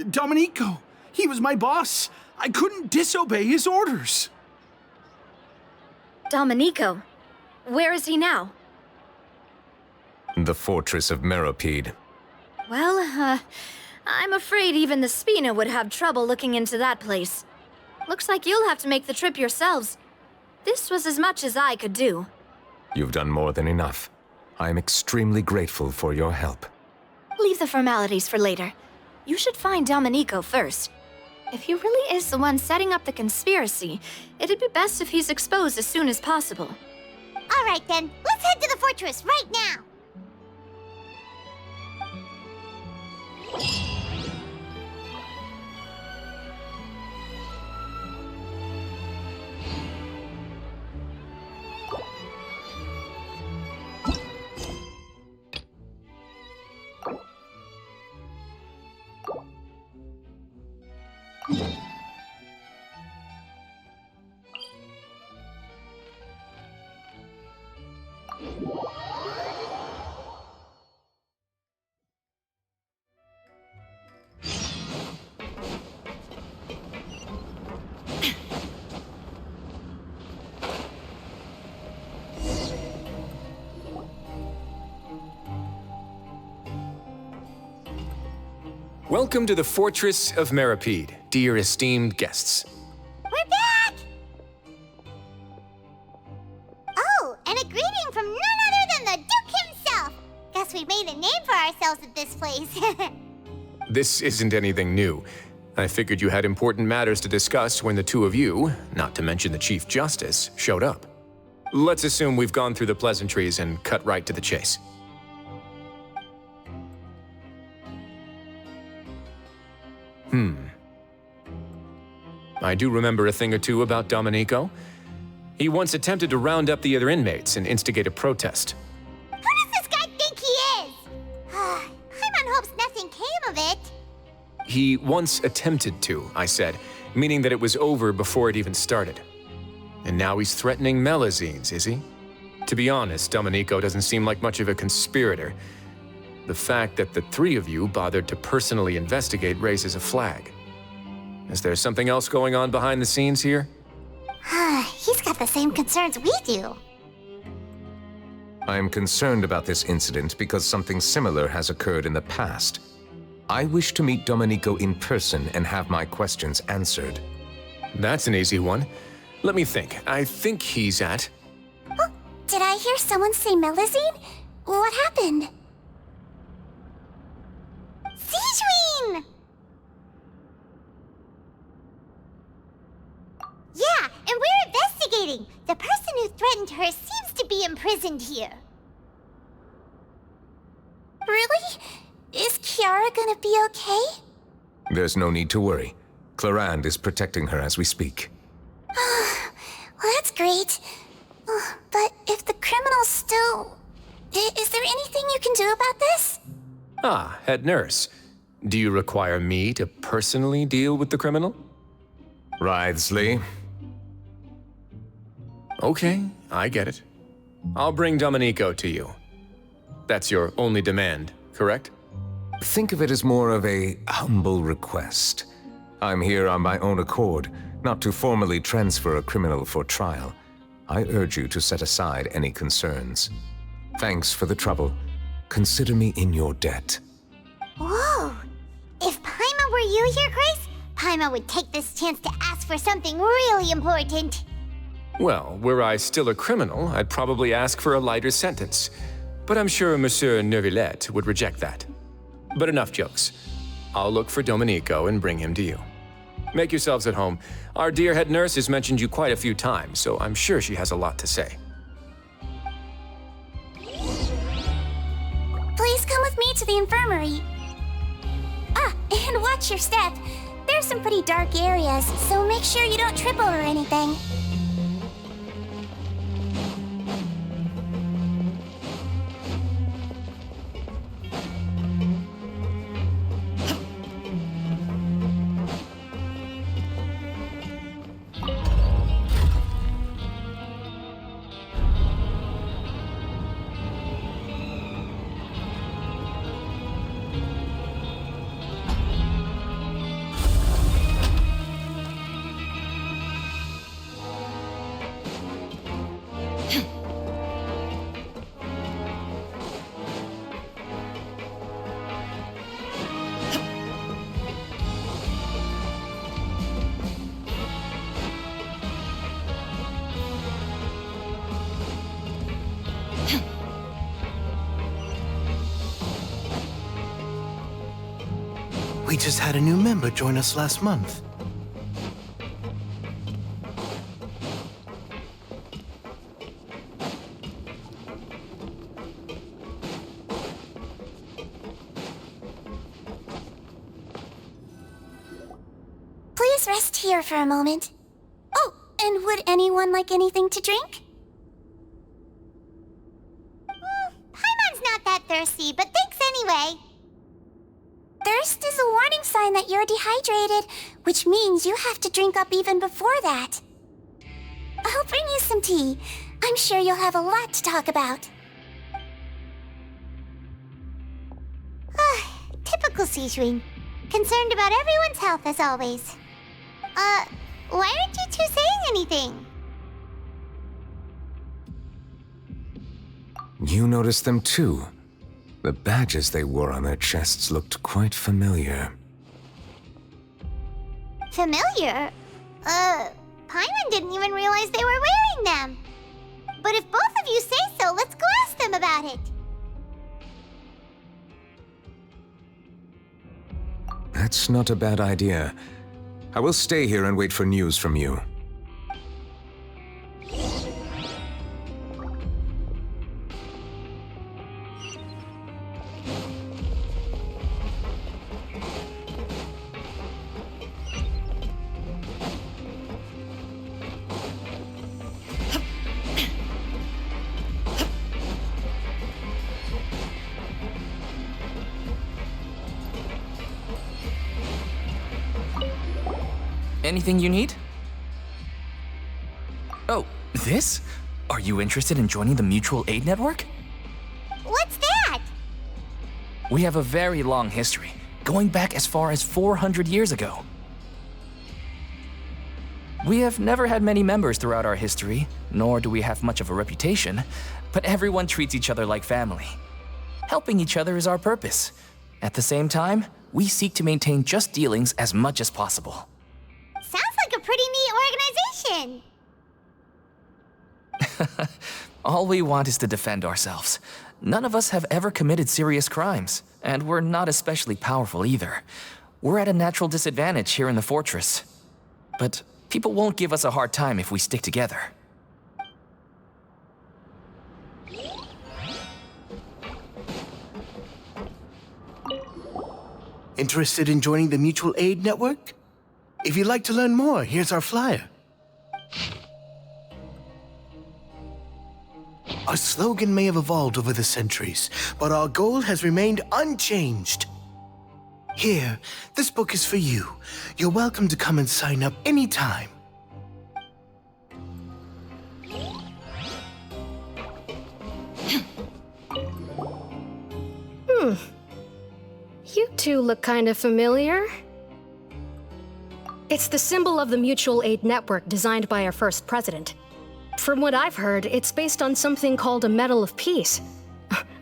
Domenico. He was my boss. I couldn't disobey his orders. Domenico? Where is he now? The fortress of Meropide. Well, I'm afraid even the Spina would have trouble looking into that place. Looks like you'll have to make the trip yourselves. This was as much as I could do. You've done more than enough. I am extremely grateful for your help. Leave the formalities for later. You should find Domenico first. If he really is the one setting up the conspiracy, it'd be best if he's exposed as soon as possible. All right then, let's head to the fortress right now. Welcome to the Fortress of Meropide, dear esteemed guests. We're back! Oh, and a greeting from none other than the Duke himself! Guess we've made a name for ourselves at this place. This isn't anything new. I figured you had important matters to discuss when the two of you, not to mention the Chief Justice, showed up. Let's assume we've gone through the pleasantries and cut right to the chase. I do remember a thing or two about Domenico. He once attempted to round up the other inmates and instigate a protest. Who does this guy think he is? Paimon hopes nothing came of it. He once attempted to, I said, meaning that it was over before it even started. And now he's threatening Melazines, is he? To be honest, Domenico doesn't seem like much of a conspirator. The fact that the three of you bothered to personally investigate raises a flag. Is there something else going on behind the scenes here? He's got the same concerns we do. I am concerned about this incident because something similar has occurred in the past. I wish to meet Domenico in person and have my questions answered. That's an easy one. Let me think. I think he's at... Oh, did I hear someone say Melazine? What happened? Sigewinne! Yeah, and we're fascinating. The person who threatened her seems to be imprisoned here. Really? Is Kiara gonna be okay? There's no need to worry. Clarande is protecting her as we speak. Well, that's great. But if the criminal's still... Is there anything you can do about this? Ah, head nurse. Do you require me to personally deal with the criminal? Wriothesley. Okay, I get it. I'll bring Domenico to you. That's your only demand, correct? Think of it as more of a humble request. I'm here on my own accord, not to formally transfer a criminal for trial. I urge you to set aside any concerns. Thanks for the trouble. Consider me in your debt. Whoa! If Paimon were you here, Grace, Paimon would take this chance to ask for something really important. Well, were I still a criminal, I'd probably ask for a lighter sentence. But I'm sure Monsieur Neuvillette would reject that. But enough jokes. I'll look for Domenico and bring him to you. Make yourselves at home. Our dear head nurse has mentioned you quite a few times, so I'm sure she has a lot to say. Please come with me to the infirmary. Ah, and watch your step. There's some pretty dark areas, so make sure you don't trip over anything. We just had a new member join us last month. Please rest here for a moment. Oh, and would anyone like anything to drink? Paimon's not that thirsty, but thanks anyway. Thirst is a warning sign that you're dehydrated, which means you have to drink up even before that. I'll bring you some tea. I'm sure you'll have a lot to talk about. Typical Sijun. Concerned about everyone's health as always. Why aren't you two saying anything? You noticed them too. The badges they wore on their chests looked quite familiar. Familiar? Paimon didn't even realize they were wearing them. But if both of you say so, let's go ask them about it. That's not a bad idea. I will stay here and wait for news from you. Anything you need? Oh, this? Are you interested in joining the Mutual Aid Network? What's that? We have a very long history, going back as far as 400 years ago. We have never had many members throughout our history, nor do we have much of a reputation, but everyone treats each other like family. Helping each other is our purpose. At the same time, we seek to maintain just dealings as much as possible. Sounds like a pretty neat organization. All we want is to defend ourselves. None of us have ever committed serious crimes, and we're not especially powerful either. We're at a natural disadvantage here in the fortress. But people won't give us a hard time if we stick together. Interested in joining the Mutual Aid Network? If you'd like to learn more, here's our flyer. Our slogan may have evolved over the centuries, but our goal has remained unchanged. Here, this book is for you. You're welcome to come and sign up anytime. You two look kind of familiar. It's the symbol of the Mutual Aid Network designed by our first president. From what I've heard, it's based on something called a Medal of Peace.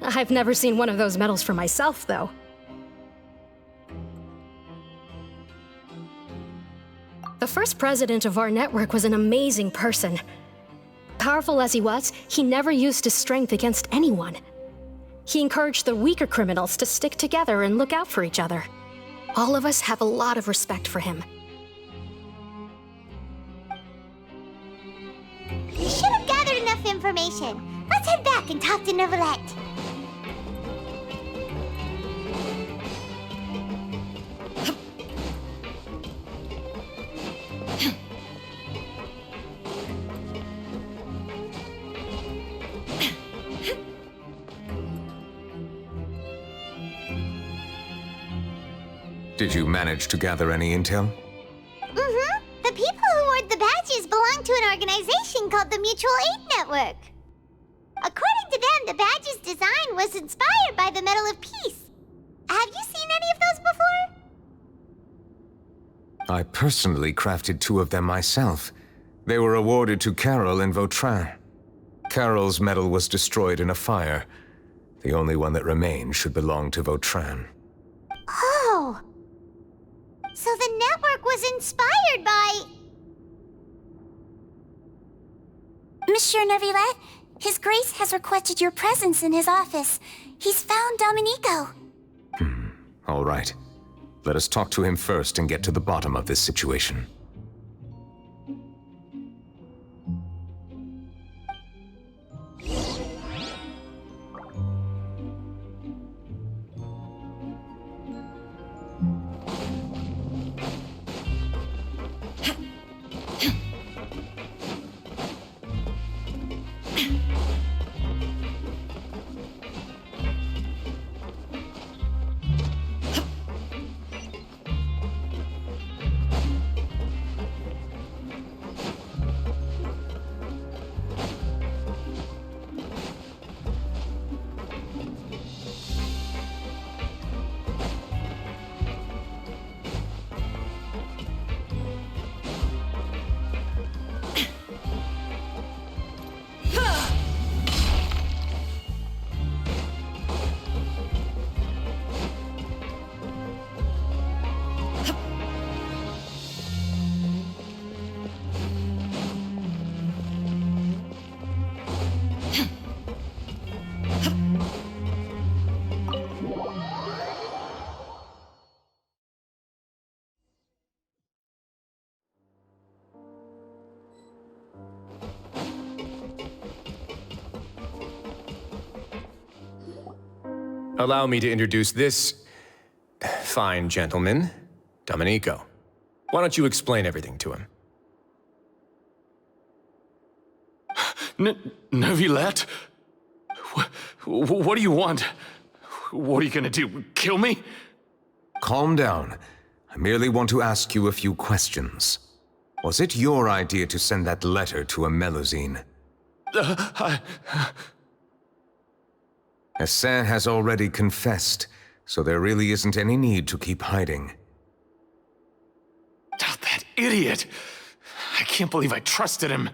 I've never seen one of those medals for myself, though. The first president of our network was an amazing person. Powerful as he was, he never used his strength against anyone. He encouraged the weaker criminals to stick together and look out for each other. All of us have a lot of respect for him. You should have gathered enough information. Let's head back and talk to Neuvillette. Did you manage to gather any intel? Mm-hmm. The people who wore the badges belong to an organization called the Mutual Aid Network. According to them, the badge's design was inspired by the Medal of Peace. Have you seen any of those before? I personally crafted 2 of them myself. They were awarded to Carol and Vautrin. Carol's medal was destroyed in a fire. The only one that remained should belong to Vautrin. Oh! So the network was inspired by... Monsieur Neuvillette, His Grace has requested your presence in his office. He's found Domenico. All right. Let us talk to him first and get to the bottom of this situation. Allow me to introduce this fine gentleman, Domenico. Why don't you explain everything to him? Neuvillette? What do you want? What are you gonna do, kill me? Calm down. I merely want to ask you a few questions. Was it your idea to send that letter to a Melusine? Hassan has already confessed, so there really isn't any need to keep hiding. That idiot! I can't believe I trusted him.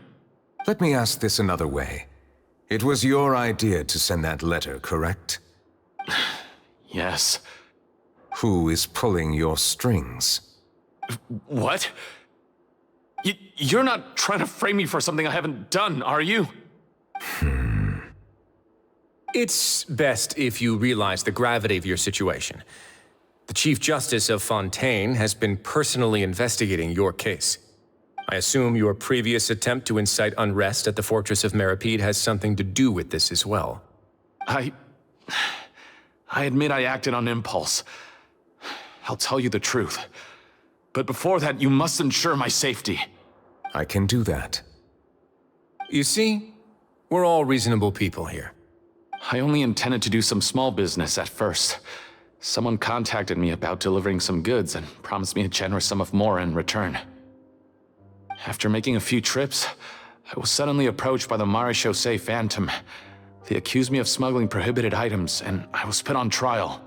Let me ask this another way. It was your idea to send that letter, correct? Yes. Who is pulling your strings? What? You're not trying to frame me for something I haven't done, are you? It's best if you realize the gravity of your situation. The Chief Justice of Fontaine has been personally investigating your case. I assume your previous attempt to incite unrest at the Fortress of Meripede has something to do with this as well. I admit I acted on impulse. I'll tell you the truth. But before that, you must ensure my safety. I can do that. You see, we're all reasonable people here. I only intended to do some small business at first. Someone contacted me about delivering some goods and promised me a generous sum of more in return. After making a few trips, I was suddenly approached by the Marechaussee Phantom. They accused me of smuggling prohibited items, and I was put on trial.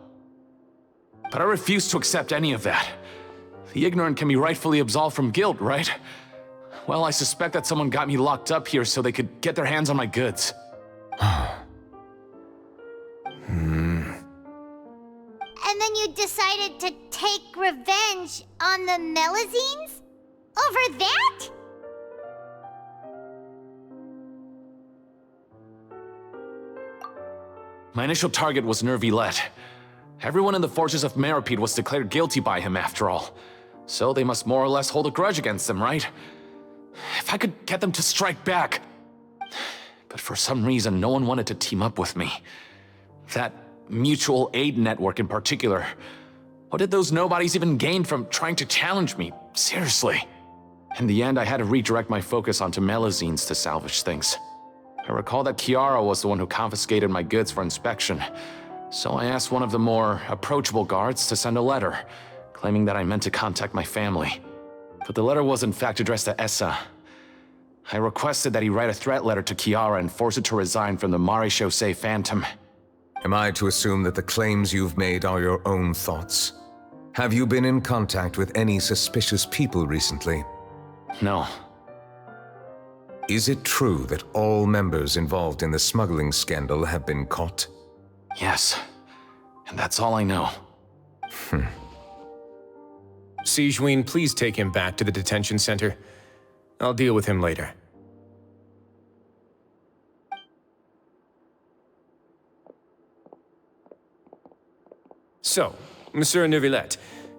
But I refused to accept any of that. The ignorant can be rightfully absolved from guilt, right? Well, I suspect that someone got me locked up here so they could get their hands on my goods. And then you decided to take revenge on the Melazines? Over that? My initial target was Neuvillette. Everyone in the forces of Meropide was declared guilty by him after all. So they must more or less hold a grudge against him, right? If I could get them to strike back. But for some reason, no one wanted to team up with me. That mutual aid network in particular. What did those nobodies even gain from trying to challenge me? Seriously. In the end, I had to redirect my focus onto Melazines to salvage things. I recall that Kiara was the one who confiscated my goods for inspection, so I asked one of the more approachable guards to send a letter, claiming that I meant to contact my family. But the letter was in fact addressed to Essa. I requested that he write a threat letter to Kiara and force her to resign from the Marechaussee Phantom. Am I to assume that the claims you've made are your own thoughts? Have you been in contact with any suspicious people recently? No. Is it true that all members involved in the smuggling scandal have been caught? Yes. And that's all I know. Sijuin, please take him back to the detention center. I'll deal with him later. So, Monsieur Neuvillette,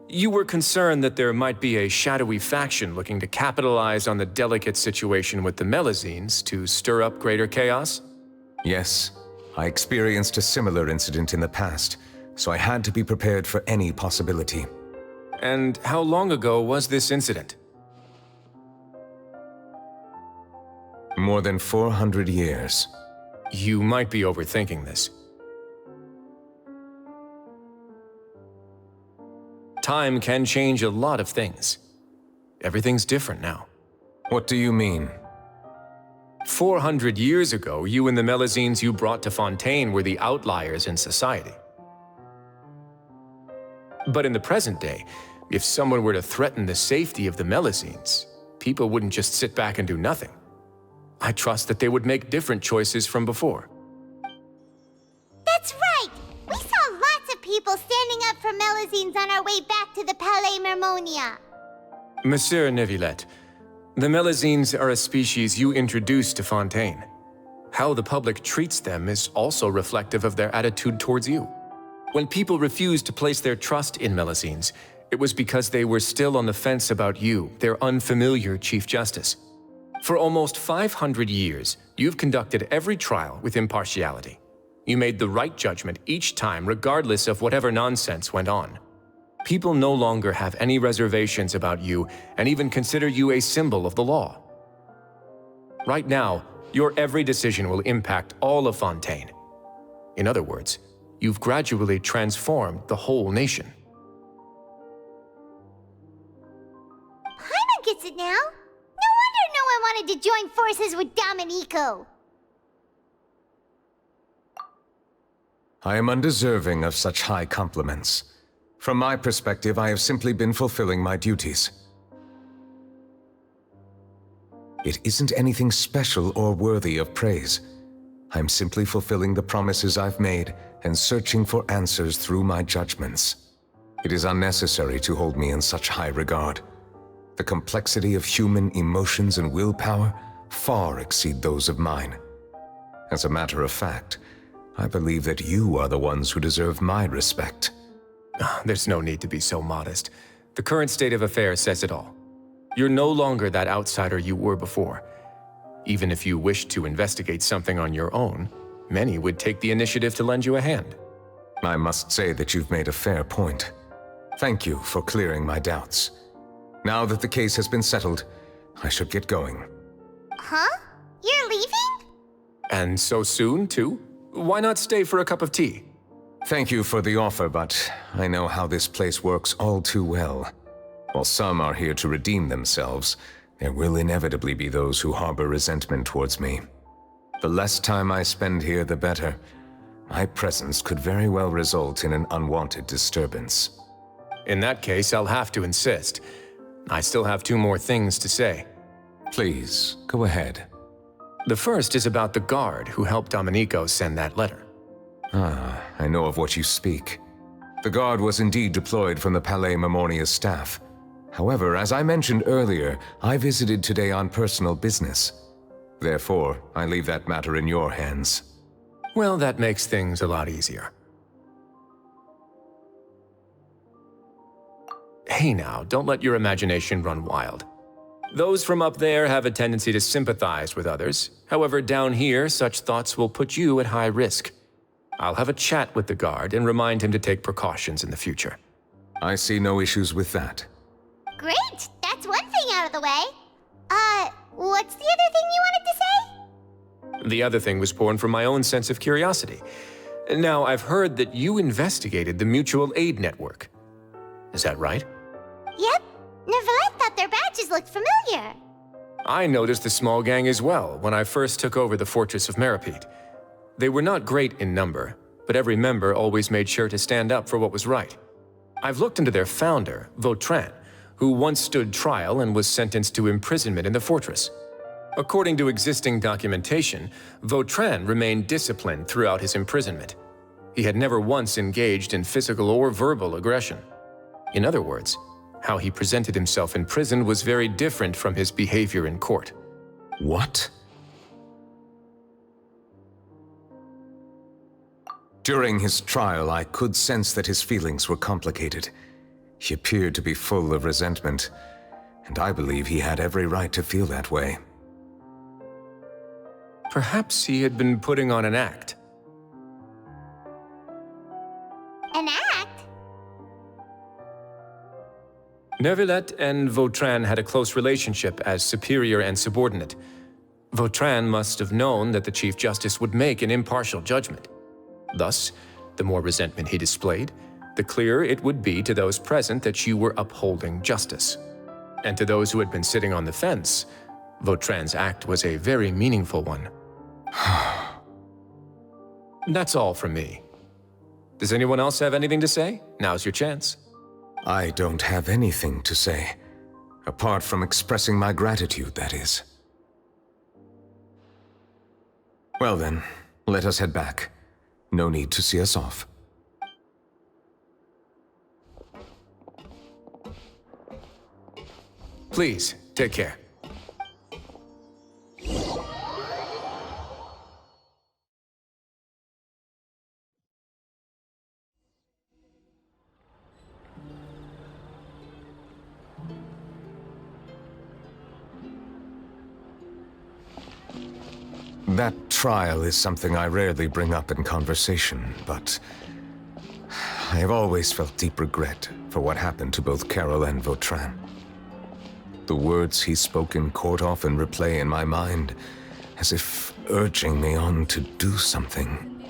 you were concerned that there might be a shadowy faction looking to capitalize on the delicate situation with the Melazines to stir up greater chaos? Yes. I experienced a similar incident in the past, so I had to be prepared for any possibility. And how long ago was this incident? More than 400 years. You might be overthinking this. Time can change a lot of things. Everything's different now. What do you mean? 400 years ago, you and the Melazines you brought to Fontaine were the outliers in society. But in the present day, if someone were to threaten the safety of the Melazines, people wouldn't just sit back and do nothing. I trust that they would make different choices from before. That's right! We saw lots of people standing up for Melazines on our way back to the Palais Mermonia. Monsieur Neuvillette, the Melazines are a species you introduced to Fontaine. How the public treats them is also reflective of their attitude towards you. When people refused to place their trust in Melazines, it was because they were still on the fence about you, their unfamiliar Chief Justice. For almost 500 years, you've conducted every trial with impartiality. You made the right judgment each time, regardless of whatever nonsense went on. People no longer have any reservations about you and even consider you a symbol of the law. Right now, your every decision will impact all of Fontaine. In other words, you've gradually transformed the whole nation. Paimon gets it now. No wonder no one wanted to join forces with Domenico. I am undeserving of such high compliments. From my perspective, I have simply been fulfilling my duties. It isn't anything special or worthy of praise. I'm simply fulfilling the promises I've made and searching for answers through my judgments. It is unnecessary to hold me in such high regard. The complexity of human emotions and willpower far exceed those of mine. As a matter of fact, I believe that you are the ones who deserve my respect. There's no need to be so modest. The current state of affairs says it all. You're no longer that outsider you were before. Even if you wished to investigate something on your own, many would take the initiative to lend you a hand. I must say that you've made a fair point. Thank you for clearing my doubts. Now that the case has been settled, I should get going. Huh? You're leaving? And so soon, too? Why not stay for a cup of tea? Thank you for the offer, but I know how this place works all too well. While some are here to redeem themselves, there will inevitably be those who harbor resentment towards me. The less time I spend here, the better. My presence could very well result in an unwanted disturbance. In that case, I'll have to insist. I still have 2 more things to say. Please, go ahead. The first is about the guard who helped Domenico send that letter. Ah, I know of what you speak. The guard was indeed deployed from the Palais Memornia's staff. However, as I mentioned earlier, I visited today on personal business. Therefore, I leave that matter in your hands. Well, that makes things a lot easier. Hey now, don't let your imagination run wild. Those from up there have a tendency to sympathize with others. However, down here, such thoughts will put you at high risk. I'll have a chat with the guard and remind him to take precautions in the future. I see no issues with that. Great! That's one thing out of the way. What's the other thing you wanted to say? The other thing was born from my own sense of curiosity. Now, I've heard that you investigated the mutual aid network. Is that right? Yep. Neuvillette thought their badges looked familiar. I noticed the small gang as well when I first took over the fortress of Meripede. They were not great in number, but every member always made sure to stand up for what was right. I've looked into their founder, Vautrin, who once stood trial and was sentenced to imprisonment in the fortress. According to existing documentation, Vautrin remained disciplined throughout his imprisonment. He had never once engaged in physical or verbal aggression. In other words, how he presented himself in prison was very different from his behavior in court. What? During his trial, I could sense that his feelings were complicated. He appeared to be full of resentment, and I believe he had every right to feel that way. Perhaps he had been putting on an act. An act? Neuvillette and Vautrin had a close relationship as superior and subordinate. Vautrin must have known that the Chief Justice would make an impartial judgment. Thus, the more resentment he displayed, the clearer it would be to those present that you were upholding justice. And to those who had been sitting on the fence, Vautrin's act was a very meaningful one. That's all from me. Does anyone else have anything to say? Now's your chance. I don't have anything to say, apart from expressing my gratitude, that is. Well then, let us head back. No need to see us off. Please, take care. That trial is something I rarely bring up in conversation, but I have always felt deep regret for what happened to both Carol and Vautrin. The words he spoke in court often replay in my mind, as if urging me on to do something.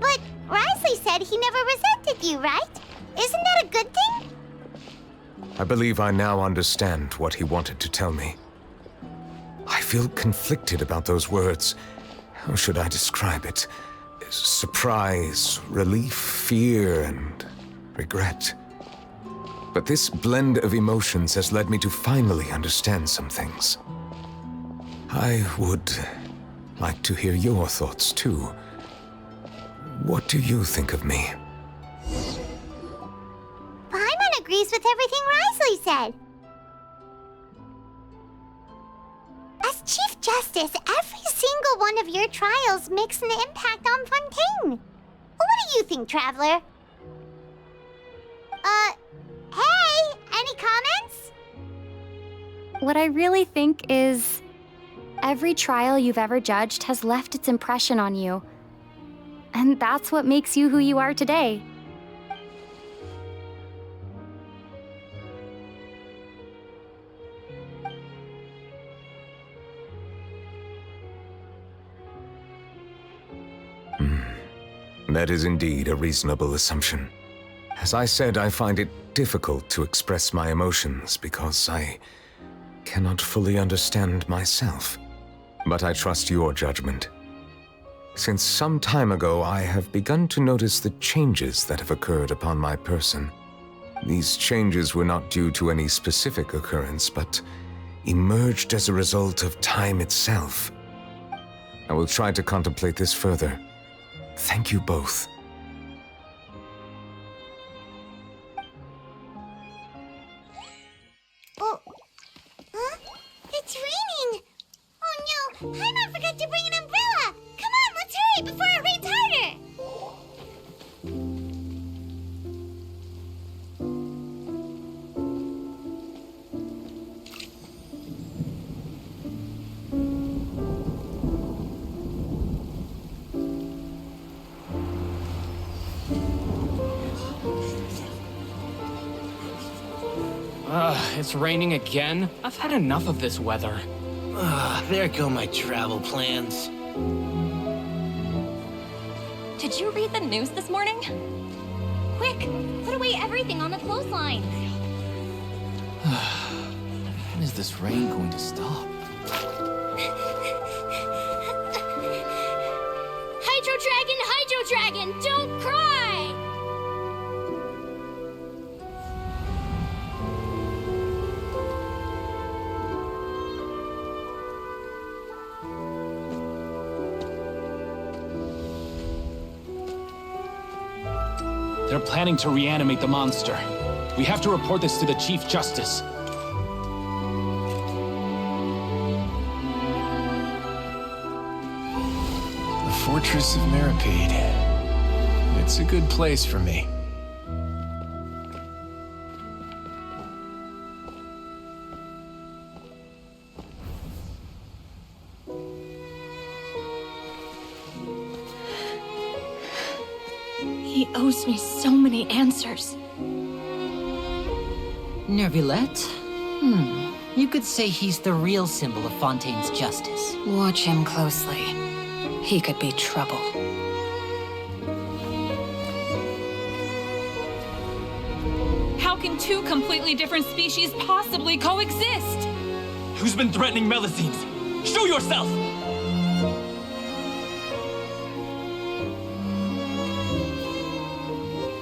But Risley said he never resented you, right? Isn't that a good thing? I believe I now understand what he wanted to tell me. I feel conflicted about those words. How should I describe it? Surprise, relief, fear, and regret. But this blend of emotions has led me to finally understand some things. I would like to hear your thoughts, too. What do you think of me? Paimon agrees with everything Risley said. As Chief Justice, every single one of your trials makes an impact on Fontaine. What do you think, Traveler? Hey, any comments? What I really think is, every trial you've ever judged has left its impression on you. And that's what makes you who you are today. That is indeed a reasonable assumption. As I said, I find it difficult to express my emotions because I cannot fully understand myself. But I trust your judgment. Since some time ago, I have begun to notice the changes that have occurred upon my person. These changes were not due to any specific occurrence, but emerged as a result of time itself. I will try to contemplate this further. Thank you both. Oh, huh? It's raining! Oh no, Paimon forgot to bring an umbrella! Come on, let's hurry before it rains harder! It's raining again? I've had enough of this weather. There go my travel plans. Did you read the news this morning? Quick, put away everything on the clothesline. When is this rain going to stop? Hydro Dragon, don't cry! They're planning to reanimate the monster. We have to report this to the Chief Justice. The Fortress of Meripede. It's a good place for me. He owes me so many answers. Neuvillette? You could say he's the real symbol of Fontaine's justice. Watch him closely. He could be trouble. How can two completely different species possibly coexist? Who's been threatening Melusines? Show yourself!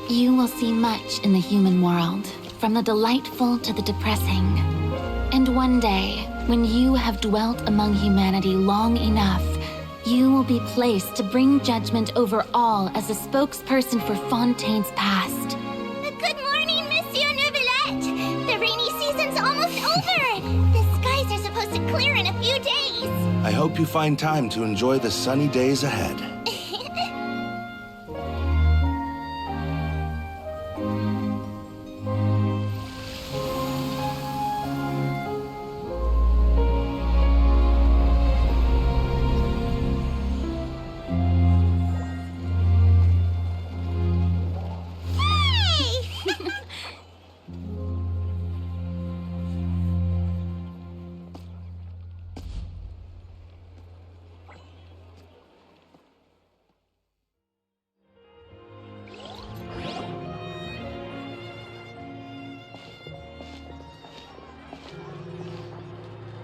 You will see much in the human world, from the delightful to the depressing. And one day, when you have dwelt among humanity long enough, you will be placed to bring judgment over all as a spokesperson for Fontaine's past. Good morning, Monsieur Neuvillette! The rainy season's almost over! The skies are supposed to clear in a few days! I hope you find time to enjoy the sunny days ahead.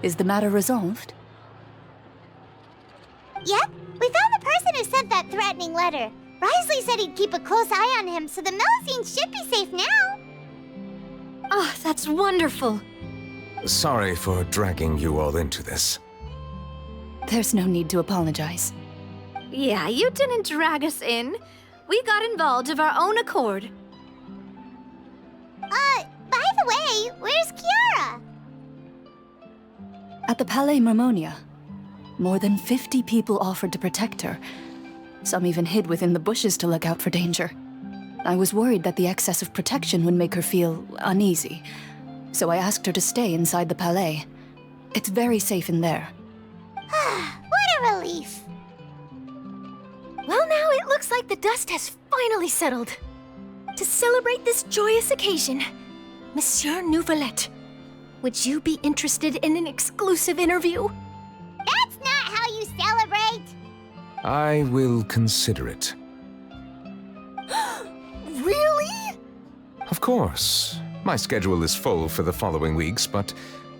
Is the matter resolved? Yep, we found the person who sent that threatening letter. Risley said he'd keep a close eye on him, so the Melusines should be safe now. Oh, that's wonderful. Sorry for dragging you all into this. There's no need to apologize. Yeah, you didn't drag us in. We got involved of our own accord. By the way, where's Kiara? At the Palais Mermonia, more than 50 people offered to protect her. Some even hid within the bushes to look out for danger. I was worried that the excess of protection would make her feel uneasy, so I asked her to stay inside the Palais. It's very safe in there. What a relief. Well, now it looks like the dust has finally settled. To celebrate this joyous occasion, Monsieur Neuvillette, would you be interested in an exclusive interview? That's not how you celebrate! I will consider it. course. My schedule is full for the following weeks, but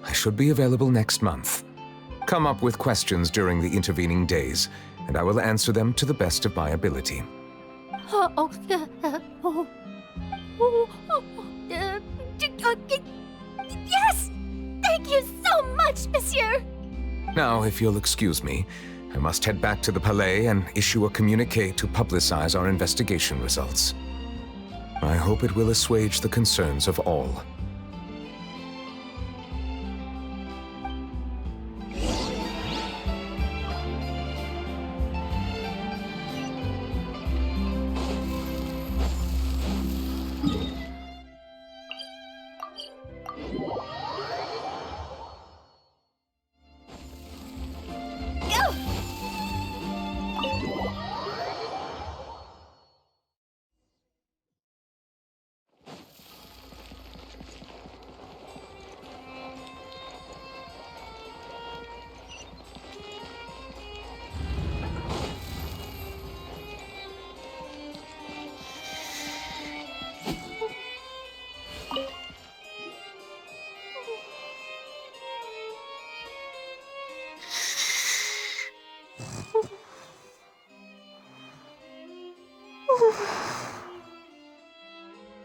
I should be available next month. Come up with questions during the intervening days, and I will answer them to the best of my ability. Yes! Thank you so much, monsieur! Now, if you'll excuse me, I must head back to the Palais and issue a communiqué to publicize our investigation results. I hope it will assuage the concerns of all.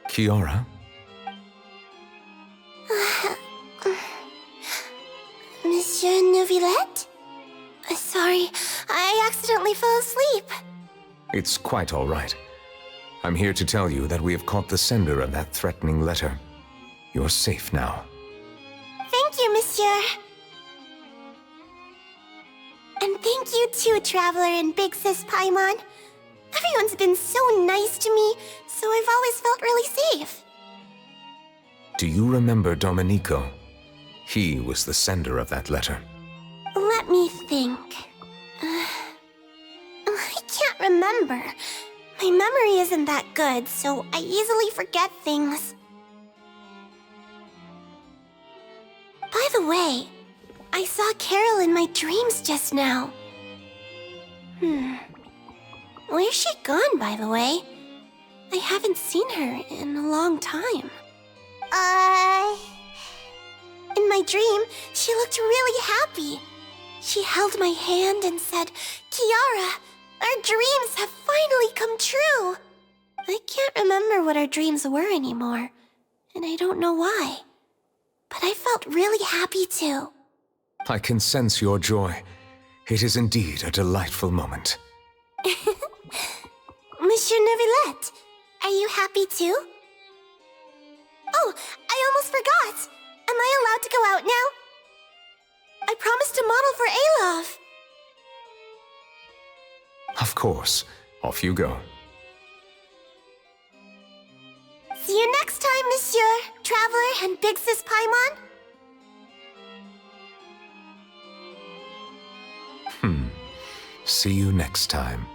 Kiara? Monsieur Neuvillette? Sorry, I accidentally fell asleep. It's quite all right. I'm here to tell you that we have caught the sender of that threatening letter. You're safe now. Thank you, monsieur. And thank you too, Traveler and Big Sis Paimon. Everyone's been so nice to me, so I've always felt really safe. Do you remember Domenico? He was the sender of that letter. Let me think. I can't remember. My memory isn't that good, so I easily forget things. By the way, I saw Carol in my dreams just now. Where's she gone, by the way? I haven't seen her in a long time. In my dream, she looked really happy. She held my hand and said, "Kiara, our dreams have finally come true." I can't remember what our dreams were anymore, and I don't know why. But I felt really happy too. I can sense your joy. It is indeed a delightful moment. Monsieur Neuvillette, are you happy too? Oh, I almost forgot! Am I allowed to go out now? I promised to model for Alov. Of course. Off you go. See you next time, Monsieur, Traveler, and Big Sis Paimon. See you next time.